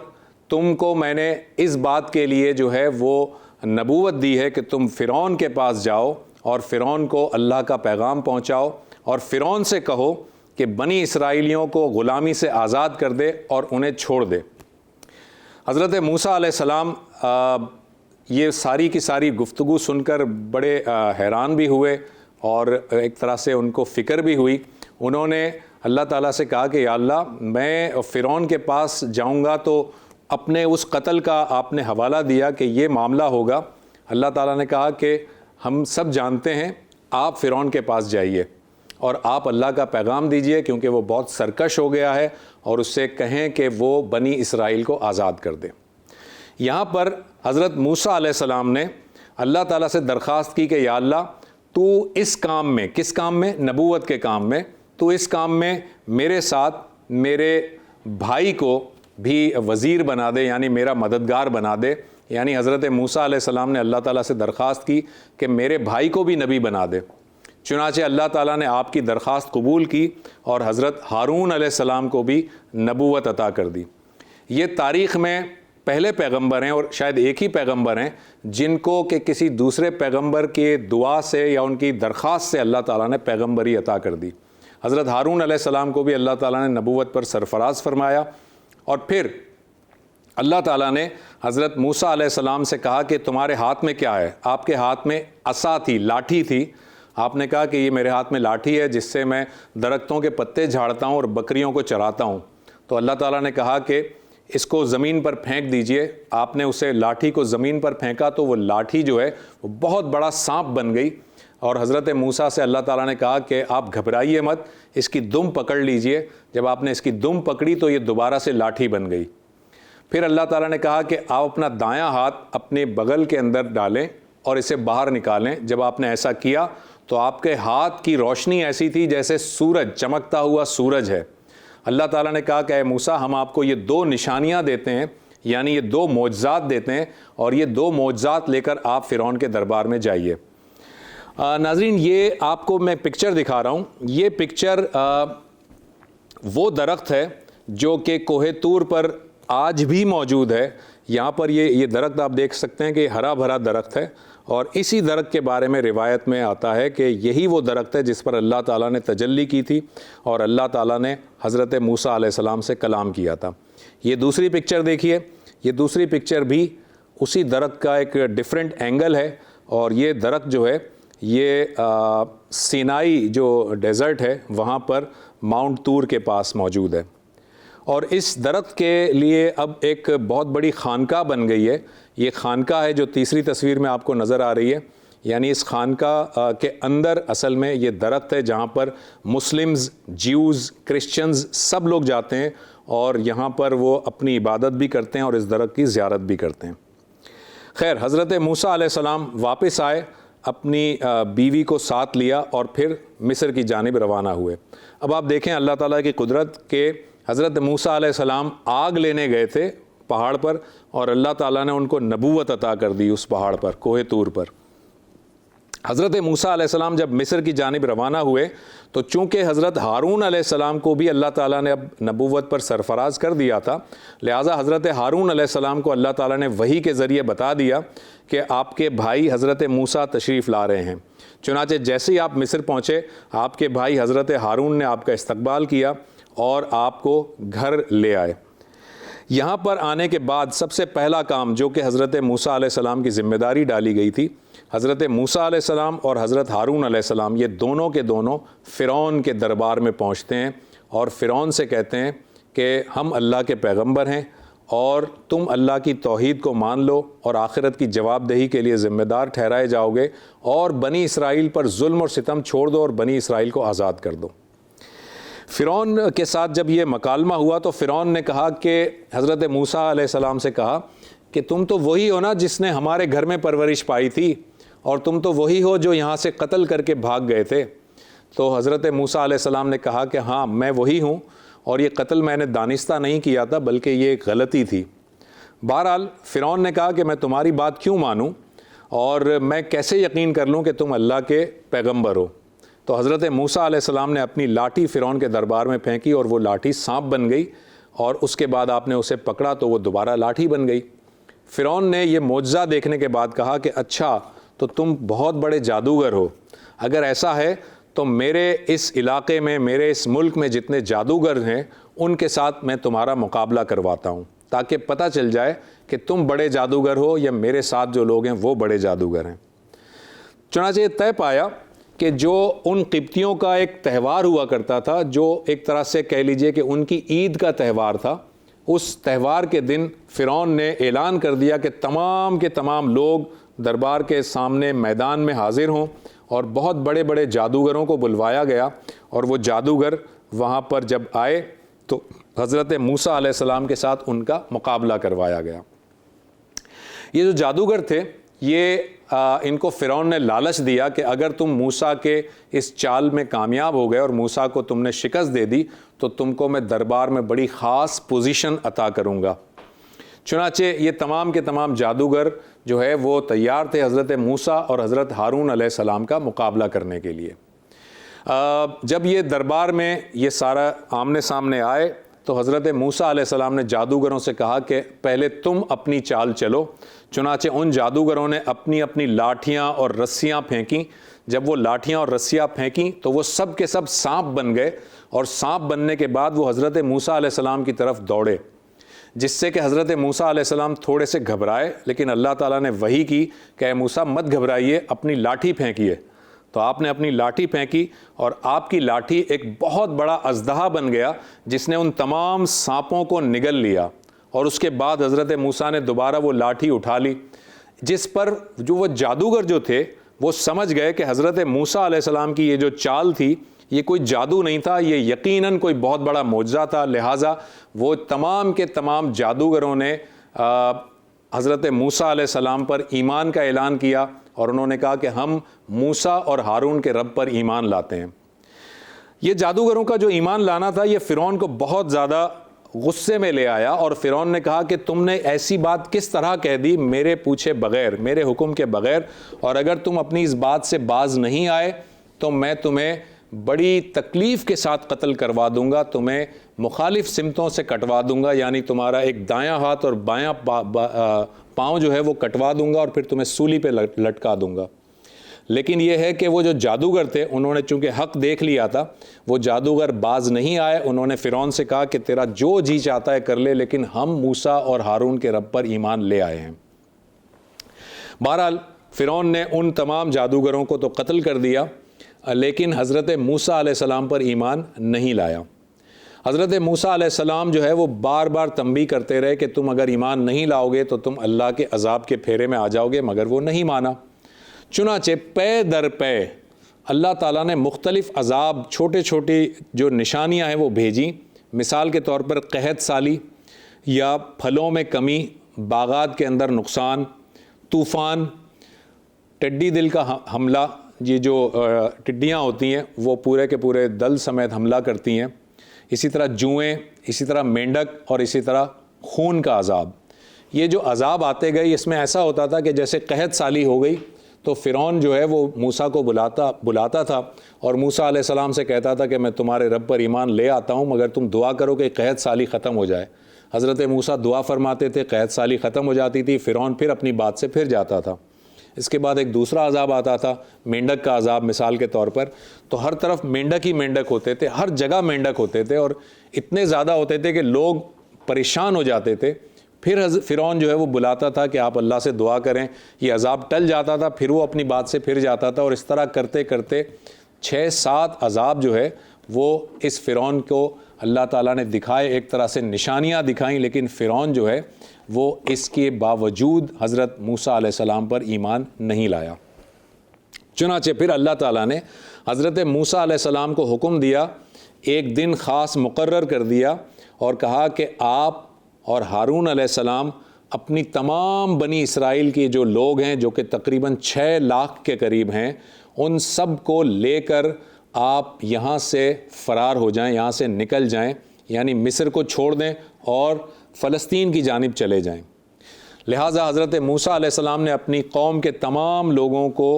[SPEAKER 2] تم کو میں نے اس بات کے لیے جو ہے وہ نبوت دی ہے کہ تم فرعون کے پاس جاؤ اور فرعون کو اللہ کا پیغام پہنچاؤ, اور فرعون سے کہو کہ بنی اسرائیلیوں کو غلامی سے آزاد کر دے اور انہیں چھوڑ دے. حضرت موسیٰ علیہ السلام یہ ساری کی ساری گفتگو سن کر بڑے حیران بھی ہوئے اور ایک طرح سے ان کو فکر بھی ہوئی. انہوں نے اللہ تعالیٰ سے کہا کہ یا اللہ, میں فرعون کے پاس جاؤں گا تو اپنے اس قتل کا آپ نے حوالہ دیا کہ یہ معاملہ ہوگا. اللہ تعالیٰ نے کہا کہ ہم سب جانتے ہیں, آپ فرعون کے پاس جائیے اور آپ اللہ کا پیغام دیجئے کیونکہ وہ بہت سرکش ہو گیا ہے, اور اس سے کہیں کہ وہ بنی اسرائیل کو آزاد کر دے. یہاں پر حضرت موسیٰ علیہ السلام نے اللہ تعالیٰ سے درخواست کی کہ یا اللہ, تو اس کام میں, کس کام میں؟ نبوت کے کام میں. تو اس کام میں میرے ساتھ میرے بھائی کو بھی وزیر بنا دے, یعنی میرا مددگار بنا دے. یعنی حضرت موسیٰ علیہ السلام نے اللہ تعالیٰ سے درخواست کی کہ میرے بھائی کو بھی نبی بنا دے. چنانچہ اللہ تعالیٰ نے آپ کی درخواست قبول کی اور حضرت ہارون علیہ السلام کو بھی نبوت عطا کر دی. یہ تاریخ میں پہلے پیغمبر ہیں اور شاید ایک ہی پیغمبر ہیں جن کو کہ کسی دوسرے پیغمبر کے دعا سے یا ان کی درخواست سے اللہ تعالیٰ نے پیغمبری عطا کر دی. حضرت ہارون علیہ السلام کو بھی اللہ تعالیٰ نے نبوت پر سرفراز فرمایا, اور پھر اللہ تعالیٰ نے حضرت موسیٰ علیہ السلام سے کہا کہ تمہارے ہاتھ میں کیا ہے؟ آپ کے ہاتھ میں عصا تھی, لاٹھی تھی. آپ نے کہا کہ یہ میرے ہاتھ میں لاٹھی ہے جس سے میں درختوں کے پتے جھاڑتا ہوں اور بکریوں کو چراتا ہوں. تو اللہ تعالیٰ نے کہا کہ اس کو زمین پر پھینک دیجئے. آپ نے اسے لاٹھی کو زمین پر پھینکا تو وہ لاٹھی جو ہے وہ بہت بڑا سانپ بن گئی, اور حضرت موسیٰ سے اللہ تعالیٰ نے کہا کہ آپ گھبرائیے مت, اس کی دم پکڑ لیجئے. جب آپ نے اس کی دم پکڑی تو یہ دوبارہ سے لاٹھی بن گئی. پھر اللہ تعالیٰ نے کہا کہ آپ اپنا دایاں ہاتھ اپنے بغل کے اندر ڈالیں اور اسے باہر نکالیں. جب آپ نے ایسا کیا تو آپ کے ہاتھ کی روشنی ایسی تھی جیسے سورج, چمکتا ہوا سورج ہے. اللہ تعالیٰ نے کہا کہ اے موسیٰ, ہم آپ کو یہ 2 نشانیاں دیتے ہیں, یعنی یہ 2 معجزات دیتے ہیں, اور یہ 2 معجزات لے کر آپ فرعون کے دربار میں جائیے. ناظرین, یہ آپ کو میں پکچر دکھا رہا ہوں. یہ پکچر وہ درخت ہے جو کہ کوہ طور پر آج بھی موجود ہے. یہاں پر یہ درخت آپ دیکھ سکتے ہیں کہ ہرا بھرا درخت ہے, اور اسی درخت کے بارے میں روایت میں آتا ہے کہ یہی وہ درخت ہے جس پر اللہ تعالیٰ نے تجلی کی تھی اور اللہ تعالیٰ نے حضرت موسیٰ علیہ السلام سے کلام کیا تھا. یہ دوسری پکچر دیکھیے. یہ دوسری پکچر بھی اسی درخت کا ایک ڈیفرنٹ اینگل ہے, اور یہ درخت جو ہے یہ سینائی جو ڈیزرٹ ہے وہاں پر ماؤنٹ طور کے پاس موجود ہے. اور اس درخت کے لیے اب ایک بہت بڑی خانقاہ بن گئی ہے. یہ خانقاہ ہے جو تیسری تصویر میں آپ کو نظر آ رہی ہے. یعنی اس خانقاہ کے اندر اصل میں یہ درخت ہے جہاں پر مسلمز, جیوز, کرسچنز سب لوگ جاتے ہیں, اور یہاں پر وہ اپنی عبادت بھی کرتے ہیں اور اس درخت کی زیارت بھی کرتے ہیں. خیر, حضرت موسیٰ علیہ السلام واپس آئے, اپنی بیوی کو ساتھ لیا اور پھر مصر کی جانب روانہ ہوئے. اب آپ دیکھیں اللہ تعالیٰ کی قدرت کہ حضرت موسیٰ علیہ السلام آگ لینے گئے تھے پہاڑ پر, اور اللہ تعالیٰ نے ان کو نبوت عطا کر دی اس پہاڑ پر, کوہ طور پر. حضرت موسیٰ علیہ السلام جب مصر کی جانب روانہ ہوئے تو چونکہ حضرت ہارون علیہ السلام کو بھی اللہ تعالیٰ نے اب نبوت پر سرفراز کر دیا تھا، لہٰذا حضرت ہارون علیہ السلام کو اللہ تعالیٰ نے وحی کے ذریعے بتا دیا کہ آپ کے بھائی حضرت موسیٰ تشریف لا رہے ہیں۔ چنانچہ جیسے ہی آپ مصر پہنچے، آپ کے بھائی حضرت ہارون نے آپ کا استقبال کیا اور آپ کو گھر لے آئے۔ یہاں پر آنے کے بعد سب سے پہلا کام جو کہ حضرت موسیٰ علیہ السلام کی ذمہ داری ڈالی گئی تھی، حضرت موسیٰ علیہ السلام اور حضرت ہارون علیہ السلام یہ دونوں کے دونوں فرعون کے دربار میں پہنچتے ہیں اور فرعون سے کہتے ہیں کہ ہم اللہ کے پیغمبر ہیں اور تم اللہ کی توحید کو مان لو اور آخرت کی جواب دہی کے لیے ذمہ دار ٹھہرائے جاؤ گے، اور بنی اسرائیل پر ظلم اور ستم چھوڑ دو اور بنی اسرائیل کو آزاد کر دو۔ فرعون کے ساتھ جب یہ مکالمہ ہوا تو فرعون نے کہا کہ حضرت موسیٰ علیہ السلام سے کہا کہ تم تو وہی ہو نا جس نے ہمارے گھر میں پرورش پائی تھی، اور تم تو وہی ہو جو یہاں سے قتل کر کے بھاگ گئے تھے۔ تو حضرت موسیٰ علیہ السلام نے کہا کہ ہاں میں وہی ہوں، اور یہ قتل میں نے دانستہ نہیں کیا تھا بلکہ یہ ایک غلطی تھی۔ بہرحال فرعون نے کہا کہ میں تمہاری بات کیوں مانوں اور میں کیسے یقین کر لوں کہ تم اللہ کے پیغمبر ہو۔ تو حضرت موسیٰ علیہ السلام نے اپنی لاٹھی فرعون کے دربار میں پھینکی اور وہ لاٹھی سانپ بن گئی، اور اس کے بعد آپ نے اسے پکڑا تو وہ دوبارہ لاٹھی بن گئی۔ فرعون نے یہ معجزہ دیکھنے کے بعد کہا کہ اچھا تو تم بہت بڑے جادوگر ہو، اگر ایسا ہے تو میرے اس علاقے میں، میرے اس ملک میں جتنے جادوگر ہیں ان کے ساتھ میں تمہارا مقابلہ کرواتا ہوں، تاکہ پتہ چل جائے کہ تم بڑے جادوگر ہو یا میرے ساتھ جو لوگ ہیں وہ بڑے جادوگر ہیں۔ چنانچہ یہ طے پایا کہ جو ان قبطیوں کا ایک تہوار ہوا کرتا تھا، جو ایک طرح سے کہہ لیجئے کہ ان کی عید کا تہوار تھا، اس تہوار کے دن فرعون نے اعلان کر دیا کہ تمام کے تمام لوگ دربار کے سامنے میدان میں حاضر ہوں، اور بہت بڑے بڑے جادوگروں کو بلوایا گیا، اور وہ جادوگر وہاں پر جب آئے تو حضرت موسیٰ علیہ السلام کے ساتھ ان کا مقابلہ کروایا گیا۔ یہ جو جادوگر تھے یہ ان کو فرعون نے لالچ دیا کہ اگر تم موسیٰ کے اس چال میں کامیاب ہو گئے اور موسیٰ کو تم نے شکست دے دی تو تم کو میں دربار میں بڑی خاص پوزیشن عطا کروں گا۔ چنانچہ یہ تمام کے تمام جادوگر جو ہے وہ تیار تھے حضرت موسیٰ اور حضرت ہارون علیہ السلام کا مقابلہ کرنے کے لیے۔ جب یہ دربار میں یہ سارا آمنے سامنے آئے تو حضرت موسیٰ علیہ السلام نے جادوگروں سے کہا کہ پہلے تم اپنی چال چلو۔ چنانچہ ان جادوگروں نے اپنی اپنی لاٹھیاں اور رسیاں پھینکیں۔ جب وہ لاٹھیاں اور رسیاں پھینکیں تو وہ سب کے سب سانپ بن گئے، اور سانپ بننے کے بعد وہ حضرت موسیٰ علیہ السلام کی طرف دوڑے، جس سے کہ حضرت موسیٰ علیہ السلام تھوڑے سے گھبرائے، لیکن اللہ تعالیٰ نے وحی کی کہ اے موسیٰ مت گھبرائیے، اپنی لاٹھی پھینکیے۔ تو آپ نے اپنی لاٹھی پھینکی اور آپ کی لاٹھی ایک بہت بڑا اژدہا بن گیا جس نے ان تمام سانپوں کو نگل لیا، اور اس کے بعد حضرت موسیٰ نے دوبارہ وہ لاٹھی اٹھا لی، جس پر جو وہ جادوگر جو تھے وہ سمجھ گئے کہ حضرت موسیٰ علیہ السلام کی یہ جو چال تھی یہ کوئی جادو نہیں تھا، یہ یقیناً کوئی بہت بڑا معجزہ تھا۔ لہٰذا وہ تمام کے تمام جادوگروں نے حضرت موسیٰ علیہ السلام پر ایمان کا اعلان کیا، اور انہوں نے کہا کہ ہم موسیٰ اور ہارون کے رب پر ایمان لاتے ہیں۔ یہ جادوگروں کا جو ایمان لانا تھا یہ فرعون کو بہت زیادہ غصے میں لے آیا، اور فرعون نے کہا کہ تم نے ایسی بات کس طرح کہہ دی میرے پوچھے بغیر، میرے حکم کے بغیر، اور اگر تم اپنی اس بات سے باز نہیں آئے تو میں تمہیں بڑی تکلیف کے ساتھ قتل کروا دوں گا، تمہیں مخالف سمتوں سے کٹوا دوں گا، یعنی تمہارا ایک دایاں ہاتھ اور بایاں پاؤں جو ہے وہ کٹوا دوں گا اور پھر تمہیں سولی پہ لٹکا دوں گا۔ لیکن یہ ہے کہ وہ جو جادوگر تھے انہوں نے چونکہ حق دیکھ لیا تھا، وہ جادوگر باز نہیں آئے۔ انہوں نے فرعون سے کہا کہ تیرا جو جی چاہتا ہے کر لے، لیکن ہم موسیٰ اور ہارون کے رب پر ایمان لے آئے ہیں۔ بہرحال فرعون نے ان تمام جادوگروں کو تو قتل کر دیا، لیکن حضرت موسیٰ علیہ السلام پر ایمان نہیں لایا۔ حضرت موسیٰ علیہ السلام جو ہے وہ بار بار تنبیہ کرتے رہے کہ تم اگر ایمان نہیں لاؤ گے تو تم اللہ کے عذاب کے پھیرے میں آ جاؤ گے، مگر وہ نہیں مانا۔ چنانچہ پے در پے اللہ تعالیٰ نے مختلف عذاب، چھوٹے چھوٹی جو نشانیاں ہیں وہ بھیجیں۔ مثال کے طور پر قحط سالی یا پھلوں میں کمی، باغات کے اندر نقصان، طوفان، ٹڈی دل کا حملہ، یہ جو ٹڈیاں ہوتی ہیں وہ پورے کے پورے دل سمیت حملہ کرتی ہیں، اسی طرح جوئیں، اسی طرح مینڈک، اور اسی طرح خون کا عذاب۔ یہ جو عذاب آتے گئے اس میں ایسا ہوتا تھا کہ جیسے قحط سالی ہو گئی تو فرعون جو ہے وہ موسیٰ کو بلاتا تھا اور موسیٰ علیہ السلام سے کہتا تھا کہ میں تمہارے رب پر ایمان لے آتا ہوں مگر تم دعا کرو کہ قحط سالی ختم ہو جائے۔ حضرت موسیٰ دعا فرماتے تھے، قحط سالی ختم ہو جاتی تھی، فرعون پھر اپنی بات سے پھر جاتا تھا۔ اس کے بعد ایک دوسرا عذاب آتا تھا، مینڈک کا عذاب مثال کے طور پر، تو ہر طرف مینڈک ہی مینڈک ہوتے تھے، ہر جگہ مینڈک ہوتے تھے اور اتنے زیادہ ہوتے تھے کہ لوگ پریشان ہو جاتے تھے۔ پھر فرعون جو ہے وہ بلاتا تھا کہ آپ اللہ سے دعا کریں، یہ عذاب ٹل جاتا تھا، پھر وہ اپنی بات سے پھر جاتا تھا، اور اس طرح کرتے کرتے 6-7 عذاب جو ہے وہ اس فرعون کو اللہ تعالیٰ نے دکھائے، ایک طرح سے نشانیاں دکھائیں، لیکن فرعون جو ہے وہ اس کے باوجود حضرت موسیٰ علیہ السلام پر ایمان نہیں لایا۔ چنانچہ پھر اللہ تعالیٰ نے حضرت موسیٰ علیہ السلام کو حکم دیا، ایک دن خاص مقرر کر دیا اور کہا کہ آپ اور ہارون علیہ السلام اپنی تمام بنی اسرائیل کے جو لوگ ہیں، جو کہ تقریباً 6 لاکھ کے قریب ہیں، ان سب کو لے کر آپ یہاں سے فرار ہو جائیں، یہاں سے نکل جائیں، یعنی مصر کو چھوڑ دیں اور فلسطین کی جانب چلے جائیں۔ لہٰذا حضرت موسیٰ علیہ السلام نے اپنی قوم کے تمام لوگوں کو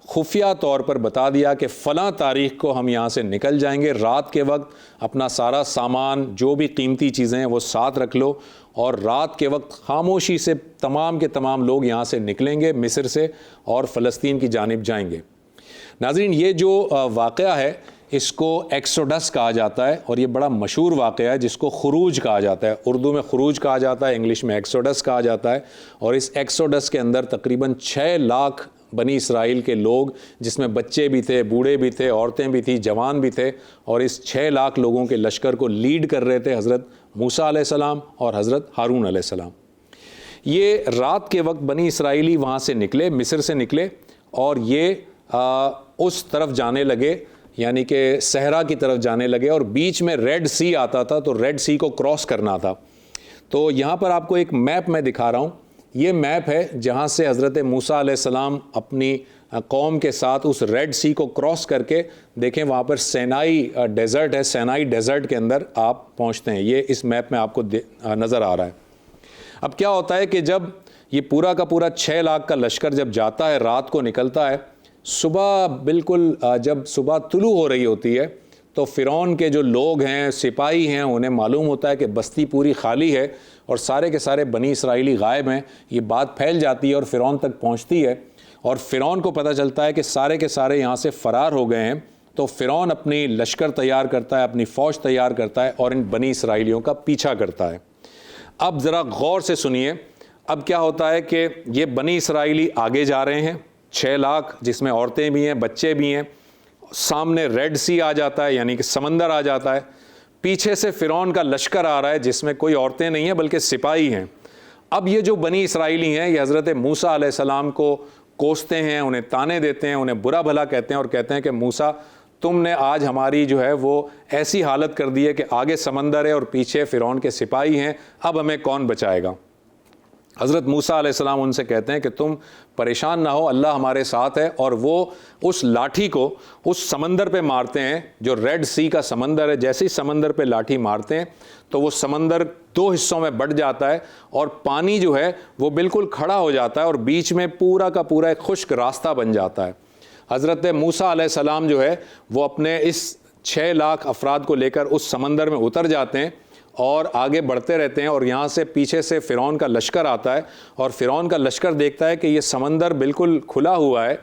[SPEAKER 2] خفیہ طور پر بتا دیا کہ فلاں تاریخ کو ہم یہاں سے نکل جائیں گے، رات کے وقت اپنا سارا سامان جو بھی قیمتی چیزیں ہیں وہ ساتھ رکھ لو، اور رات کے وقت خاموشی سے تمام کے تمام لوگ یہاں سے نکلیں گے مصر سے اور فلسطین کی جانب جائیں گے۔ ناظرین، یہ جو واقعہ ہے اس کو ایکسوڈس کہا جاتا ہے، اور یہ بڑا مشہور واقعہ ہے جس کو خروج کہا جاتا ہے۔ اردو میں خروج کہا جاتا ہے، انگلش میں ایکسوڈس کہا جاتا ہے، اور اس ایکسوڈس کے اندر تقریباً 6 لاکھ بنی اسرائیل کے لوگ، جس میں بچے بھی تھے، بوڑھے بھی تھے، عورتیں بھی تھیں، جوان بھی تھے، اور اس 6 لاکھ لوگوں کے لشکر کو لیڈ کر رہے تھے حضرت موسیٰ علیہ السلام اور حضرت ہارون علیہ السلام۔ یہ رات کے وقت بنی اسرائیلی وہاں سے نکلے، مصر سے نکلے، اور یہ اس طرف جانے لگے، یعنی کہ صحرا کی طرف جانے لگے، اور بیچ میں ریڈ سی آتا تھا، تو ریڈ سی کو کراس کرنا تھا۔ تو یہاں پر آپ کو ایک میپ میں دکھا رہا ہوں، یہ میپ ہے جہاں سے حضرت موسیٰ علیہ السلام اپنی قوم کے ساتھ اس ریڈ سی کو کراس کر کے، دیکھیں وہاں پر سینائی ڈیزرٹ ہے، سینائی ڈیزرٹ کے اندر آپ پہنچتے ہیں، یہ اس میپ میں آپ کو نظر آ رہا ہے۔ اب کیا ہوتا ہے کہ جب یہ پورا کا پورا 6 لاکھ کا لشکر جب جاتا ہے، رات کو نکلتا ہے، صبح بالکل جب صبح طلوع ہو رہی ہوتی ہے تو فرعون کے جو لوگ ہیں، سپاہی ہیں، انہیں معلوم ہوتا ہے کہ بستی پوری خالی ہے اور سارے کے سارے بنی اسرائیلی غائب ہیں۔ یہ بات پھیل جاتی ہے اور فرعون تک پہنچتی ہے، اور فرعون کو پتہ چلتا ہے کہ سارے کے سارے یہاں سے فرار ہو گئے ہیں۔ تو فرعون اپنی لشکر تیار کرتا ہے، اپنی فوج تیار کرتا ہے اور ان بنی اسرائیلیوں کا پیچھا کرتا ہے۔ اب ذرا غور سے سنیے، اب کیا ہوتا ہے کہ یہ بنی اسرائیلی آگے جا رہے ہیں، 6 لاکھ، جس میں عورتیں بھی ہیں، بچے بھی ہیں، سامنے ریڈ سی آ جاتا ہے، یعنی کہ سمندر آ جاتا ہے، پیچھے سے فرعون کا لشکر آ رہا ہے جس میں کوئی عورتیں نہیں ہیں بلکہ سپاہی ہیں۔ اب یہ جو بنی اسرائیلی ہیں، یہ حضرت موسیٰ علیہ السلام کو کوستے ہیں، انہیں تانے دیتے ہیں، انہیں برا بھلا کہتے ہیں، اور کہتے ہیں کہ موسیٰ، تم نے آج ہماری جو ہے وہ ایسی حالت کر دی ہے کہ آگے سمندر ہے اور پیچھے فرعون کے سپاہی ہیں، اب ہمیں کون بچائے گا؟ حضرت موسیٰ علیہ السلام ان سے کہتے ہیں کہ تم پریشان نہ ہو، اللہ ہمارے ساتھ ہے، اور وہ اس لاٹھی کو اس سمندر پہ مارتے ہیں جو ریڈ سی کا سمندر ہے۔ جیسے ہی سمندر پہ لاٹھی مارتے ہیں تو وہ سمندر 2 حصوں میں بٹ جاتا ہے، اور پانی جو ہے وہ بالکل کھڑا ہو جاتا ہے، اور بیچ میں پورا کا پورا ایک خشک راستہ بن جاتا ہے۔ حضرت موسیٰ علیہ السلام جو ہے وہ اپنے اس 6 لاکھ افراد کو لے کر اس سمندر میں اتر جاتے ہیں اور آگے بڑھتے رہتے ہیں، اور یہاں سے پیچھے سے فرعون کا لشکر آتا ہے، اور فرعون کا لشکر دیکھتا ہے کہ یہ سمندر بالکل کھلا ہوا ہے،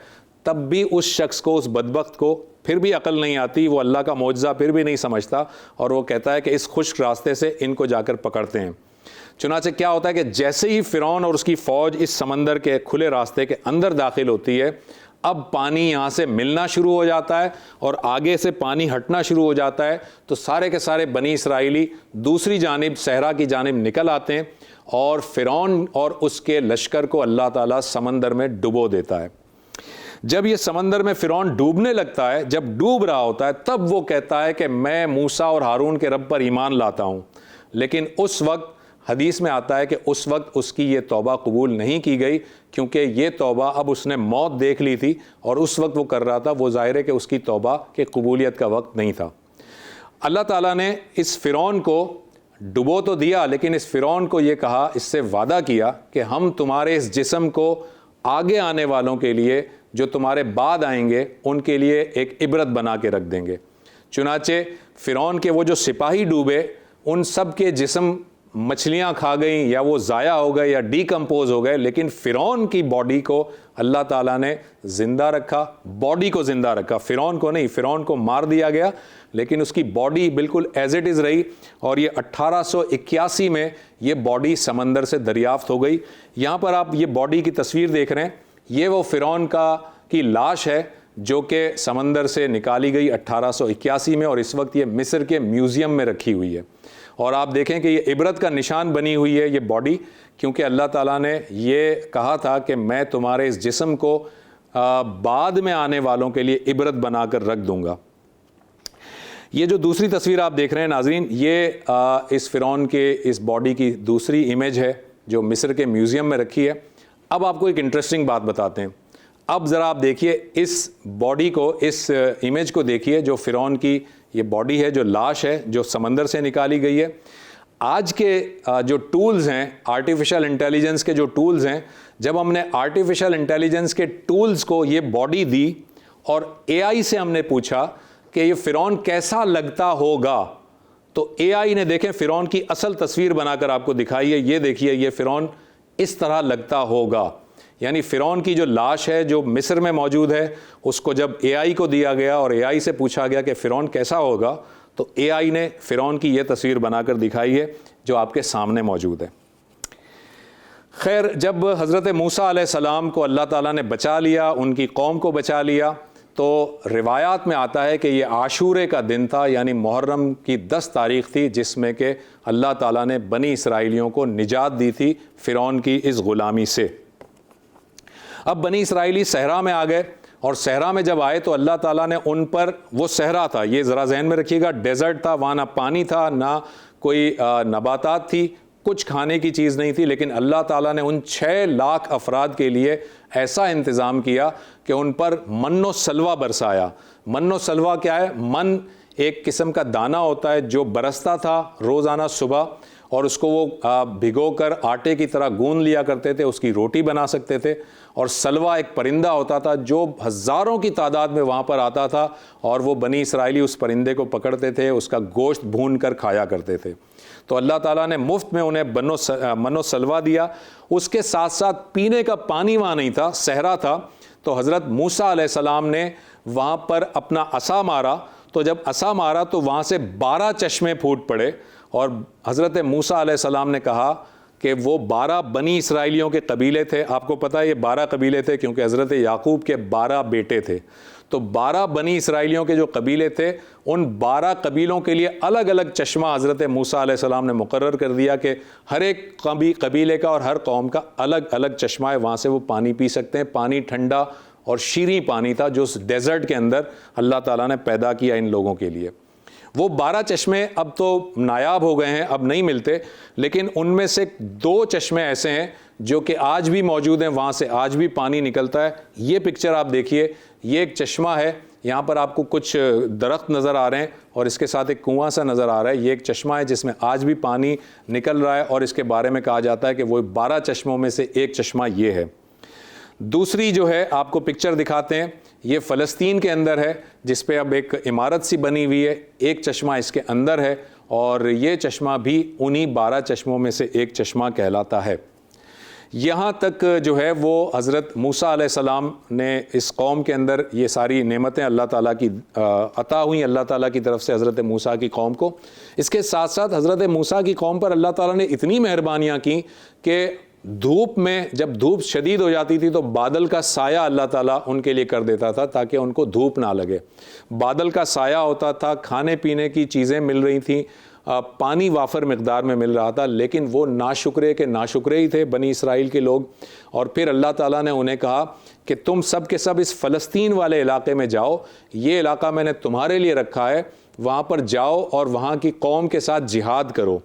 [SPEAKER 2] تب بھی اس شخص کو، اس بدبخت کو پھر بھی عقل نہیں آتی، وہ اللہ کا معجزہ پھر بھی نہیں سمجھتا، اور وہ کہتا ہے کہ اس خشک راستے سے ان کو جا کر پکڑتے ہیں۔ چنانچہ کیا ہوتا ہے کہ جیسے ہی فرعون اور اس کی فوج اس سمندر کے کھلے راستے کے اندر داخل ہوتی ہے، اب پانی یہاں سے ملنا شروع ہو جاتا ہے اور آگے سے پانی ہٹنا شروع ہو جاتا ہے، تو سارے کے سارے بنی اسرائیلی دوسری جانب صحرا کی جانب نکل آتے ہیں، اور فرعون اور اس کے لشکر کو اللہ تعالیٰ سمندر میں ڈبو دیتا ہے۔ جب یہ سمندر میں فرعون ڈوبنے لگتا ہے، جب ڈوب رہا ہوتا ہے، تب وہ کہتا ہے کہ میں موسیٰ اور ہارون کے رب پر ایمان لاتا ہوں، لیکن اس وقت حدیث میں آتا ہے کہ اس وقت اس کی یہ توبہ قبول نہیں کی گئی، کیونکہ یہ توبہ اب اس نے موت دیکھ لی تھی، اور اس وقت وہ کر رہا تھا، وہ ظاہر ہے کہ اس کی توبہ کے قبولیت کا وقت نہیں تھا۔ اللہ تعالیٰ نے اس فرعون کو ڈبو تو دیا، لیکن اس فرعون کو یہ کہا، اس سے وعدہ کیا کہ ہم تمہارے اس جسم کو آگے آنے والوں کے لیے جو تمہارے بعد آئیں گے ان کے لیے ایک عبرت بنا کے رکھ دیں گے۔ چنانچہ فرعون کے وہ جو سپاہی ڈوبے ان سب کے جسم مچھلیاں کھا گئیں یا وہ ضائع ہو گئے یا ڈیکمپوز ہو گئے، لیکن فرعون کی باڈی کو اللہ تعالیٰ نے زندہ رکھا، باڈی کو زندہ رکھا، فرعون کو نہیں۔ فرعون کو مار دیا گیا لیکن اس کی باڈی بالکل ایز اٹ از رہی، اور یہ 1881 میں یہ باڈی سمندر سے دریافت ہو گئی۔ یہاں پر آپ یہ باڈی کی تصویر دیکھ رہے ہیں، یہ وہ فرعون کی لاش ہے جو کہ سمندر سے نکالی گئی 1881 میں، اور اس وقت یہ مصر کے میوزیم میں رکھی ہوئی ہے۔ اور آپ دیکھیں کہ یہ عبرت کا نشان بنی ہوئی ہے یہ باڈی، کیونکہ اللہ تعالیٰ نے یہ کہا تھا کہ میں تمہارے اس جسم کو بعد میں آنے والوں کے لیے عبرت بنا کر رکھ دوں گا۔ یہ جو دوسری تصویر آپ دیکھ رہے ہیں ناظرین، یہ اس فرعون کے اس باڈی کی دوسری امیج ہے جو مصر کے میوزیم میں رکھی ہے۔ اب آپ کو ایک انٹرسٹنگ بات بتاتے ہیں۔ اب ذرا آپ دیکھیے اس باڈی کو، اس امیج کو دیکھیے جو فرعون کی یہ باڈی ہے، جو لاش ہے جو سمندر سے نکالی گئی ہے۔ آج کے جو ٹولز ہیں، آرٹیفیشل انٹیلیجنس کے جو ٹولز ہیں، جب ہم نے آرٹیفیشل انٹیلیجنس کے ٹولز کو یہ باڈی دی اور اے آئی سے ہم نے پوچھا کہ یہ فرعون کیسا لگتا ہوگا، تو اے آئی نے دیکھیں فرعون کی اصل تصویر بنا کر آپ کو دکھائی ہے۔ یہ دیکھیے یہ فرعون اس طرح لگتا ہوگا، یعنی فرعون کی جو لاش ہے جو مصر میں موجود ہے، اس کو جب اے آئی کو دیا گیا اور اے آئی سے پوچھا گیا کہ فرعون کیسا ہوگا، تو اے آئی نے فرعون کی یہ تصویر بنا کر دکھائی ہے جو آپ کے سامنے موجود ہے۔ خیر، جب حضرت موسیٰ علیہ السلام کو اللہ تعالیٰ نے بچا لیا، ان کی قوم کو بچا لیا، تو روایات میں آتا ہے کہ یہ عاشورے کا دن تھا، یعنی محرم کی 10 تاریخ تھی، جس میں کہ اللہ تعالیٰ نے بنی اسرائیلیوں کو نجات دی تھی فرعون کی اس غلامی سے۔ اب بنی اسرائیلی صحرا میں آ گئے، اور صحرا میں جب آئے تو اللہ تعالیٰ نے ان پر، وہ صحرا تھا، یہ ذرا ذہن میں رکھیے گا، ڈیزرٹ تھا، وہاں نہ پانی تھا نہ کوئی نباتات تھی، کچھ کھانے کی چیز نہیں تھی، لیکن اللہ تعالیٰ نے ان 6 لاکھ افراد کے لیے ایسا انتظام کیا کہ ان پر من و سلوہ برسایا۔ من و سلوہ کیا ہے؟ من ایک قسم کا دانہ ہوتا ہے جو برستا تھا روزانہ صبح، اور اس کو وہ بھگو کر آٹے کی طرح گوندھ لیا کرتے تھے، اس کی روٹی بنا سکتے تھے۔ اور سلوہ ایک پرندہ ہوتا تھا جو ہزاروں کی تعداد میں وہاں پر آتا تھا، اور وہ بنی اسرائیلی اس پرندے کو پکڑتے تھے، اس کا گوشت بھون کر کھایا کرتے تھے۔ تو اللہ تعالیٰ نے مفت میں انہیں من و سلوہ دیا۔ اس کے ساتھ ساتھ پینے کا پانی وہاں نہیں تھا، صحرا تھا، تو حضرت موسیٰ علیہ السلام نے وہاں پر اپنا عصا مارا، تو جب عصا مارا تو وہاں سے 12 چشمے پھوٹ پڑے، اور حضرت موسیٰ علیہ السلام نے کہا کہ وہ 12 بنی اسرائیلیوں کے قبیلے تھے۔ آپ کو پتہ ہے یہ 12 قبیلے تھے کیونکہ حضرت یعقوب کے 12 بیٹے تھے، تو 12 بنی اسرائیلیوں کے جو قبیلے تھے، ان 12 قبیلوں کے لیے الگ الگ چشمہ حضرت موسیٰ علیہ السلام نے مقرر کر دیا کہ ہر ایک قبیلے کا اور ہر قوم کا الگ الگ چشمہ ہے، وہاں سے وہ پانی پی سکتے ہیں۔ پانی ٹھنڈا اور شیریں پانی تھا جو اس ڈیزرٹ کے اندر اللہ تعالیٰ نے پیدا کیا ان لوگوں کے لیے۔ وہ 12 چشمے اب تو نایاب ہو گئے ہیں، اب نہیں ملتے، لیکن ان میں سے 2 چشمے ایسے ہیں جو کہ آج بھی موجود ہیں، وہاں سے آج بھی پانی نکلتا ہے۔ یہ پکچر آپ دیکھیے، یہ ایک چشمہ ہے، یہاں پر آپ کو کچھ درخت نظر آ رہے ہیں اور اس کے ساتھ ایک کنواں سا نظر آ رہا ہے۔ یہ ایک چشمہ ہے جس میں آج بھی پانی نکل رہا ہے، اور اس کے بارے میں کہا جاتا ہے کہ وہ 12 چشموں میں سے ایک چشمہ یہ ہے۔ دوسری جو ہے آپ کو پکچر دکھاتے ہیں، یہ فلسطین کے اندر ہے، جس پہ اب ایک عمارت سی بنی ہوئی ہے، ایک چشمہ اس کے اندر ہے، اور یہ چشمہ بھی انہی 12 چشموں میں سے ایک چشمہ کہلاتا ہے۔ یہاں تک جو ہے وہ حضرت موسیٰ علیہ السلام نے اس قوم کے اندر یہ ساری نعمتیں اللہ تعالیٰ کی عطا ہوئیں اللہ تعالیٰ کی طرف سے حضرت موسیٰ کی قوم کو۔ اس کے ساتھ ساتھ حضرت موسیٰ کی قوم پر اللہ تعالیٰ نے اتنی مہربانیاں کی کہ دھوپ میں جب دھوپ شدید ہو جاتی تھی تو بادل کا سایہ اللہ تعالیٰ ان کے لیے کر دیتا تھا تاکہ ان کو دھوپ نہ لگے۔ بادل کا سایہ ہوتا تھا، کھانے پینے کی چیزیں مل رہی تھیں، پانی وافر مقدار میں مل رہا تھا، لیکن وہ ناشکرے کے ناشکرے ہی تھے بنی اسرائیل کے لوگ۔ اور پھر اللہ تعالیٰ نے انہیں کہا کہ تم سب کے سب اس فلسطین والے علاقے میں جاؤ، یہ علاقہ میں نے تمہارے لیے رکھا ہے، وہاں پر جاؤ اور وہاں کی قوم کے ساتھ جہاد کرو۔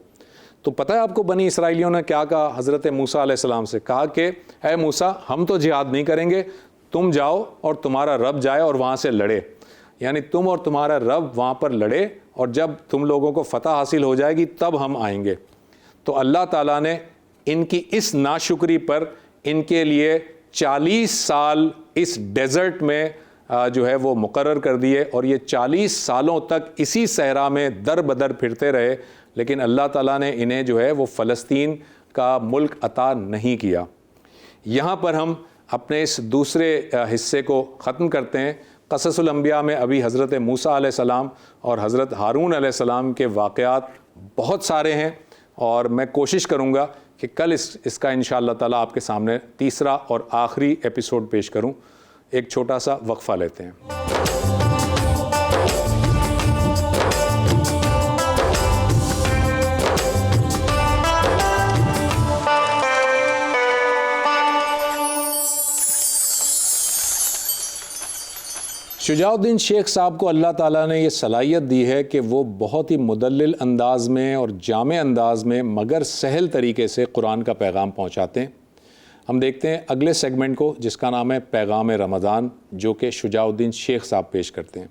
[SPEAKER 2] تو پتہ ہے آپ کو بنی اسرائیلیوں نے کیا کہا حضرت موسیٰ علیہ السلام سے؟ کہا کہ اے موسیٰ، ہم تو جہاد نہیں کریں گے، تم جاؤ اور تمہارا رب جائے اور وہاں سے لڑے، یعنی تم اور تمہارا رب وہاں پر لڑے، اور جب تم لوگوں کو فتح حاصل ہو جائے گی تب ہم آئیں گے۔ تو اللہ تعالیٰ نے ان کی اس ناشکری پر ان کے لیے 40 سال اس ڈیزرٹ میں جو ہے وہ مقرر کر دیے، اور یہ 40 سالوں تک اسی صحرا میں در بدر پھرتے رہے، لیکن اللہ تعالیٰ نے انہیں جو ہے وہ فلسطین کا ملک عطا نہیں کیا۔ یہاں پر ہم اپنے اس دوسرے حصے کو ختم کرتے ہیں۔ قصص الانبیاء میں ابھی حضرت موسیٰ علیہ السلام اور حضرت ہارون علیہ السلام کے واقعات بہت سارے ہیں، اور میں کوشش کروں گا کہ کل اس کا انشاءاللہ تعالیٰ آپ کے سامنے تیسرا اور آخری ایپیسوڈ پیش کروں۔ ایک چھوٹا سا وقفہ لیتے ہیں۔ شجاع الدین شیخ صاحب کو اللہ تعالیٰ نے یہ صلاحیت دی ہے کہ وہ بہت ہی مدلل انداز میں اور جامع انداز میں مگر سہل طریقے سے قرآن کا پیغام پہنچاتے ہیں۔ ہم دیکھتے ہیں اگلے سیگمنٹ کو، جس کا نام ہے پیغام رمضان، جو کہ شجاع الدین شیخ صاحب پیش کرتے ہیں۔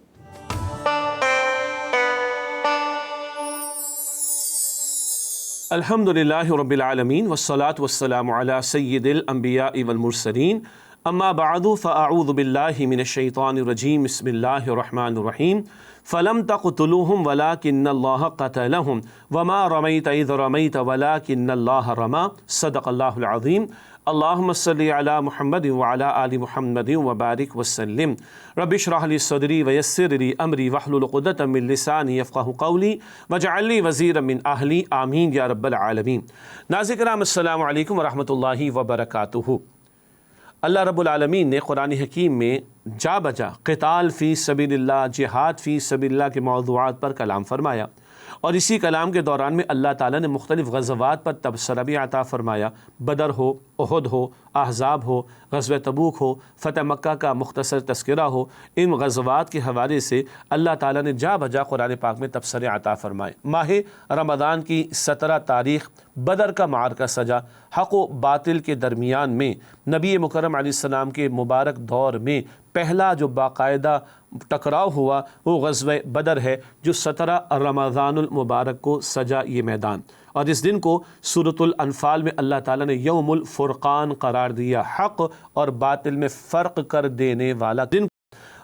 [SPEAKER 6] الحمدللہ رب العالمین والصلاة والسلام علی سید الانبیاء والمرسلین، اما بعد فاعوذ باللہ من الشیطان الرجیم، بسم اللہ الرحمن الرحیم۔ فلم تقتلوہم ولکن اللہ قتلہم وما رمیت اذ رمیت ولکن اللہ رما، صدق اللہ العظیم۔ اللہم صلی علی محمد وعلی آل محمد وبارک وسلم۔ رب اشرح لی صدری ویسر لی امری واحلل عقدۃ من لسانی یفقہوا قولی واجعل لی وزیرا من اہلی، آمین یا رب العالمین۔ ناظرین کرام، السلام علیکم ورحمۃ اللہ وبرکاتہ۔ اللہ رب العالمین نے قرآن حکیم میں جا بجا قتال فی سبیل اللہ، جہاد فی سبیل اللہ کے موضوعات پر کلام فرمایا، اور اسی کلام کے دوران میں اللہ تعالیٰ نے مختلف غزوات پر تبصرہ بھی عطا فرمایا۔ بدر ہو، احد ہو، احزاب ہو، غزوہ تبوک ہو، فتح مکہ کا مختصر تذکرہ ہو، ان غزوات کے حوالے سے اللہ تعالیٰ نے جا بجا قرآن پاک میں تبصرے عطا فرمائے۔ ماہ رمضان کی 17 تاریخ بدر کا معرکہ سجا۔ حق و باطل کے درمیان میں نبی مکرم علیہ السلام کے مبارک دور میں پہلا جو باقاعدہ ٹکراؤ ہوا وہ غزوہ بدر ہے، جو 17 رمضان المبارک کو سجا یہ میدان، اور اس دن کو سورۃ الانفال میں اللہ تعالیٰ نے یوم الفرقان قرار دیا، حق اور باطل میں فرق کر دینے والا دن۔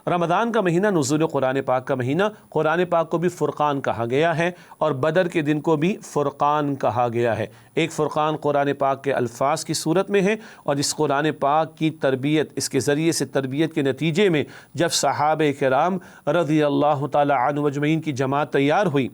[SPEAKER 6] رمضان کا مہینہ نزول قرآن پاک کا مہینہ، قرآن پاک کو بھی فرقان کہا گیا ہے، اور بدر کے دن کو بھی فرقان کہا گیا ہے۔ ایک فرقان قرآن پاک کے الفاظ کی صورت میں ہے، اور اس قرآن پاک کی تربیت، اس کے ذریعے سے تربیت کے نتیجے میں جب صحابہ کرام رضی اللہ تعالی عنہ اجمعین کی جماعت تیار ہوئی،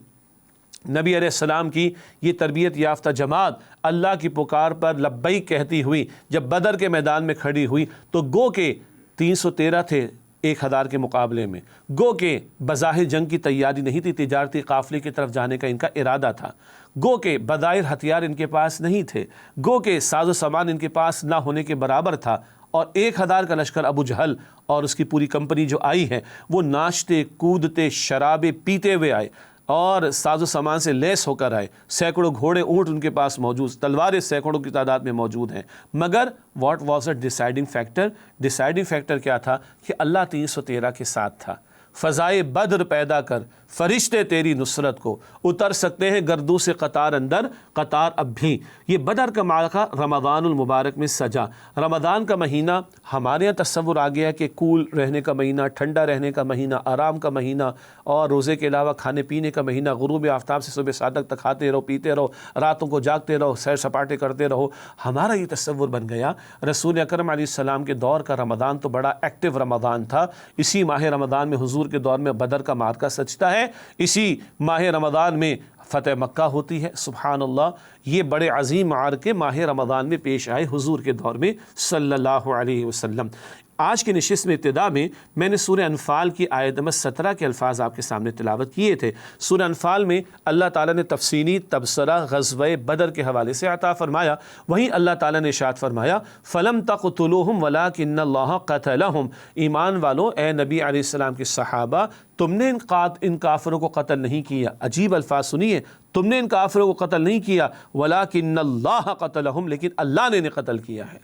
[SPEAKER 6] نبی علیہ السلام کی یہ تربیت یافتہ جماعت اللہ کی پکار پر لبیک کہتی ہوئی جب بدر کے میدان میں کھڑی ہوئی، تو گو کے 313 تھے 1000 کے مقابلے میں، گو کہ بظاہر جنگ کی تیاری نہیں تھی، تجارتی قافلے کی طرف جانے کا ان کا ارادہ تھا، گو کہ بظاہر ہتھیار ان کے پاس نہیں تھے، گو کہ ساز و سامان ان کے پاس نہ ہونے کے برابر تھا، اور 1000 کا لشکر ابو جہل اور اس کی پوری کمپنی جو آئی ہے وہ ناچتے کودتے شرابے پیتے ہوئے آئے، اور ساز و سامان سے لیس ہو کر آئے، سینکڑوں گھوڑے اونٹ ان کے پاس موجود، تلواریں سینکڑوں کی تعداد میں موجود ہیں، مگر what was a deciding factor? Deciding factor کیا تھا کہ اللہ 313 کے ساتھ تھا۔ فضائے بدر پیدا کر فرشتے تیری نصرت کو، اتر سکتے ہیں گردوں سے قطار اندر قطار اب بھی۔ یہ بدر کا معرکہ رمضان المبارک میں سجا۔ رمضان کا مہینہ ہمارے یہاں تصور آ گیا کہ کول رہنے کا مہینہ، ٹھنڈا رہنے کا مہینہ، آرام کا مہینہ، اور روزے کے علاوہ کھانے پینے کا مہینہ، غروب آفتاب سے صبح صادق تک کھاتے رہو، پیتے رہو، راتوں کو جاگتے رہو، سیر سپاٹے کرتے رہو۔ ہمارا یہ تصور بن گیا۔ رسول اکرم علیہ السلام کے دور کا رمضان تو بڑا ایکٹیو رمضان تھا۔ اسی ماہ رمضان میں حضور کے دور میں بدر کا معرکہ سجتا ہے، اسی ماہ رمضان میں فتح مکہ ہوتی ہے۔ سبحان اللہ، یہ بڑے عظیم معرکے ماہ رمضان میں پیش آئے حضور کے دور میں صلی اللہ علیہ وسلم۔ آج کی نشست میں ابتدا میں نے سورہ انفال کی آیت نمبر 17 کے الفاظ آپ کے سامنے تلاوت کیے تھے۔ سورہ انفال میں اللہ تعالیٰ نے تفصیلی تبصرہ غزوہ بدر کے حوالے سے عطا فرمایا، وہیں اللہ تعالیٰ نے ارشاد فرمایا فَلَمْ تَقْتُلُوهُمْ وَلَٰكِنَّ اللَّهَ قَتَلَهُمْ، ایمان والو، اے نبی علیہ السلام کے صحابہ، تم نے ان کافروں کو قتل نہیں کیا۔ عجیب الفاظ سنیے، تم نے ان کافروں کو قتل نہیں کیا، وَلَٰكِنَّ اللَّهَ قَتَلَهُمْ، لیکن اللہ نے انہیں قتل کیا ہے۔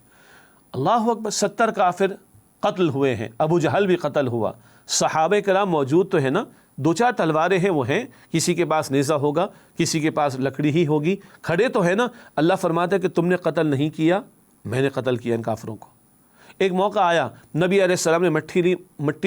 [SPEAKER 6] اللہ اکبر، 70 کافر قتل ہوئے ہیں، ابو جہل بھی قتل ہوا، صحابہ کرام موجود تو ہے نا، 2-4 تلواریں ہیں وہ ہیں، کسی کے پاس نیزہ ہوگا، کسی کے پاس لکڑی ہی ہوگی، کھڑے تو ہے نا۔ اللہ فرماتا ہے کہ تم نے قتل نہیں کیا، میں نے قتل کیا ان کافروں کو۔ ایک موقع آیا نبی علیہ السلام نے مٹی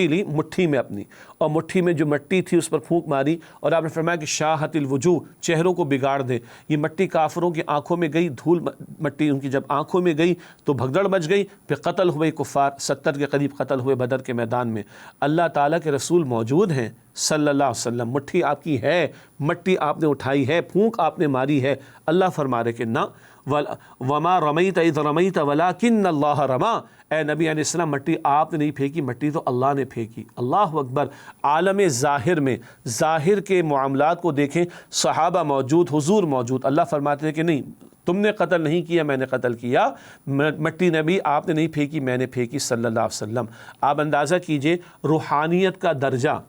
[SPEAKER 6] لی مٹھی میں اپنی، اور مٹھی میں جو مٹی تھی اس پر پھونک ماری، اور آپ نے فرمایا کہ شاہت الوجوہ، چہروں کو بگاڑ دے۔ یہ مٹی کافروں کی آنکھوں میں گئی، دھول مٹی ان کی جب آنکھوں میں گئی تو بھگدڑ مچ گئی، پھر قتل ہوئے کفار، 70 کے قریب قتل ہوئے بدر کے میدان میں۔ اللہ تعالیٰ کے رسول موجود ہیں صلی اللہ علیہ وسلم، مٹھی آپ کی ہے، مٹی آپ نے اٹھائی ہے، پھونک آپ نے ماری ہے، اللہ فرما رہے کہ نہ وما رمیت اذ رمیت ولکن اللہ رما، اے نبی علیہ السلام مٹی آپ نے نہیں پھینکی، مٹی تو اللہ نے پھینکی۔ اللہ اکبر۔ عالم ظاہر میں ظاہر کے معاملات کو دیکھیں، صحابہ موجود، حضور موجود، اللہ فرماتے ہیں کہ نہیں تم نے قتل نہیں کیا، میں نے قتل کیا، مٹی نبی آپ نے نہیں پھینکی، میں نے پھینکی صلی اللہ علیہ وسلم۔ آپ اندازہ کیجئے روحانیت کا درجہ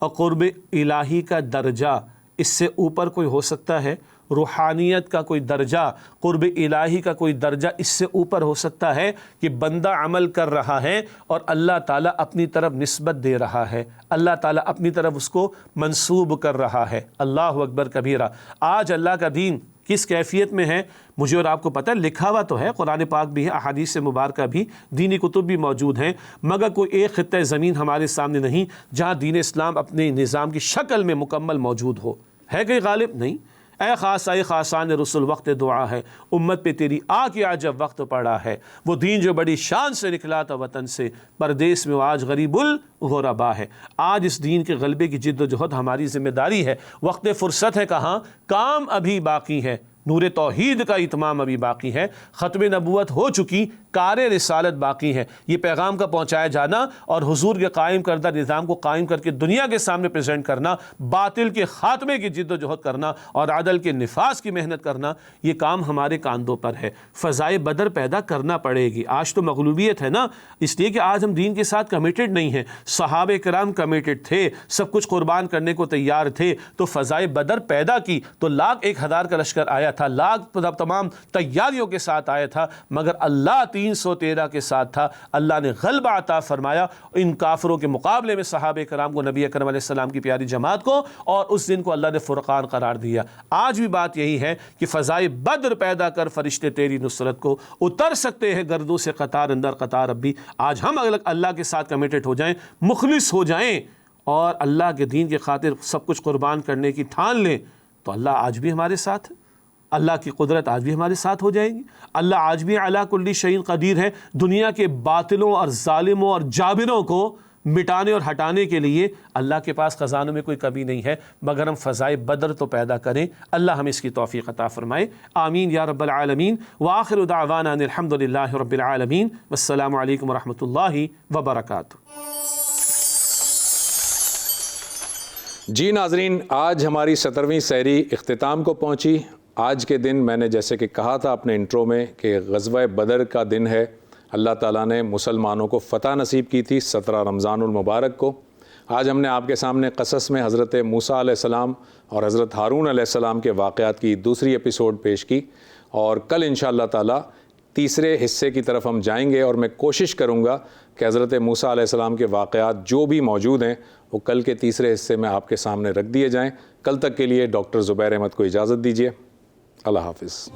[SPEAKER 6] اور قرب الہی کا درجہ، اس سے اوپر کوئی ہو سکتا ہے؟ روحانیت کا کوئی درجہ، قرب الہی کا کوئی درجہ اس سے اوپر ہو سکتا ہے کہ بندہ عمل کر رہا ہے اور اللہ تعالیٰ اپنی طرف نسبت دے رہا ہے، اللہ تعالیٰ اپنی طرف اس کو منسوب کر رہا ہے۔ اللہ اکبر کبیرہ۔ آج اللہ کا دین کس کیفیت میں ہے مجھے اور آپ کو پتہ ہے، لکھا ہوا تو ہے، قرآن پاک بھی ہے، احادیث مبارکہ بھی، دینی کتب بھی موجود ہیں، مگر کوئی ایک خطہ زمین ہمارے سامنے نہیں جہاں دین اسلام اپنے نظام کی شکل میں مکمل موجود ہو۔ ہے کہ غالب نہیں؟ اے خاصائے خاصان رسول وقت دعا ہے، امت پہ تیری آ کے آج جب وقت پڑا ہے، وہ دین جو بڑی شان سے نکلا تھا وطن سے، پردیس میں وہ آج غریب الغربا ہے۔ آج اس دین کے غلبے کی جد و جہد ہماری ذمہ داری ہے۔ وقت فرصت ہے کہاں، کام ابھی باقی ہے، نور توحید کا اتمام ابھی باقی ہے، ختم نبوت ہو چکی، کار رسالت باقی ہے۔ یہ پیغام کا پہنچایا جانا اور حضور کے قائم کردہ نظام کو قائم کر کے دنیا کے سامنے پریزنٹ کرنا، باطل کے خاتمے کی جد و جہد کرنا اور عدل کے نفاذ کی محنت کرنا، یہ کام ہمارے کاندھوں پر ہے۔ فضائے بدر پیدا کرنا پڑے گی۔ آج تو مغلوبیت ہے نا، اس لیے کہ آج ہم دین کے ساتھ کمیٹڈ نہیں ہیں۔ صحابہ کرام کمیٹڈ تھے، سب کچھ قربان کرنے کو تیار تھے، تو فضائے بدر پیدا کی تو 1,10,000 کا لشکر آیا تھا، تمام تیاریوں کے ساتھ آیا تھا، مگر اللہ 313 کے ساتھ تھا۔ اللہ نے غلبہ عطا فرمایا ان کافروں کے مقابلے میں صحابہ کرام کو، نبی اکرم علیہ السلام کی پیاری جماعت کو، اور اس دن کو اللہ نے فرقان قرار دیا۔ آج بھی بات یہی ہے کہ فضائے بدر پیدا کر فرشتے تیری نصرت کو، اتر سکتے ہیں گردوں سے قطار اندر قطار اب بھی۔ آج ہم اللہ کے ساتھ کمیٹڈ ہو جائیں، مخلص ہو جائیں اور اللہ کے دین کی خاطر سب کچھ قربان کرنے کی ٹھان لیں، تو اللہ آج بھی ہمارے ساتھ ہے، اللہ کی قدرت آج بھی ہمارے ساتھ ہو جائے گی۔ اللہ آج بھی علی کل شیء قدیر ہے، دنیا کے باطلوں اور ظالموں اور جابروں کو مٹانے اور ہٹانے کے لیے اللہ کے پاس خزانوں میں کوئی کمی نہیں ہے، مگر ہم فضائے بدر تو پیدا کریں۔ اللہ ہمیں اس کی توفیق عطا فرمائے، آمین یا رب العالمین۔ وآخر دعوانا ان الحمد للہ رب العالمین، والسلام علیکم ورحمۃ اللہ وبرکاتہ۔
[SPEAKER 2] جی ناظرین، آج ہماری 17ویں سحری اختتام کو پہنچی۔ آج کے دن میں نے جیسے کہ کہا تھا اپنے انٹرو میں کہ غزوہ بدر کا دن ہے، اللہ تعالیٰ نے مسلمانوں کو فتح نصیب کی تھی 17 رمضان المبارک کو۔ آج ہم نے آپ کے سامنے قصص میں حضرت موسیٰ علیہ السلام اور حضرت ہارون علیہ السلام کے واقعات کی دوسری ایپیسوڈ پیش کی، اور کل انشاءاللہ تعالیٰ تیسرے حصے کی طرف ہم جائیں گے، اور میں کوشش کروں گا کہ حضرت موسیٰ علیہ السلام کے واقعات جو بھی موجود ہیں وہ کل کے تیسرے حصے میں آپ کے سامنے رکھ دیے جائیں۔ کل تک کے لیے ڈاکٹر زبیر احمد کو اجازت دیجیے، اللہ حافظ۔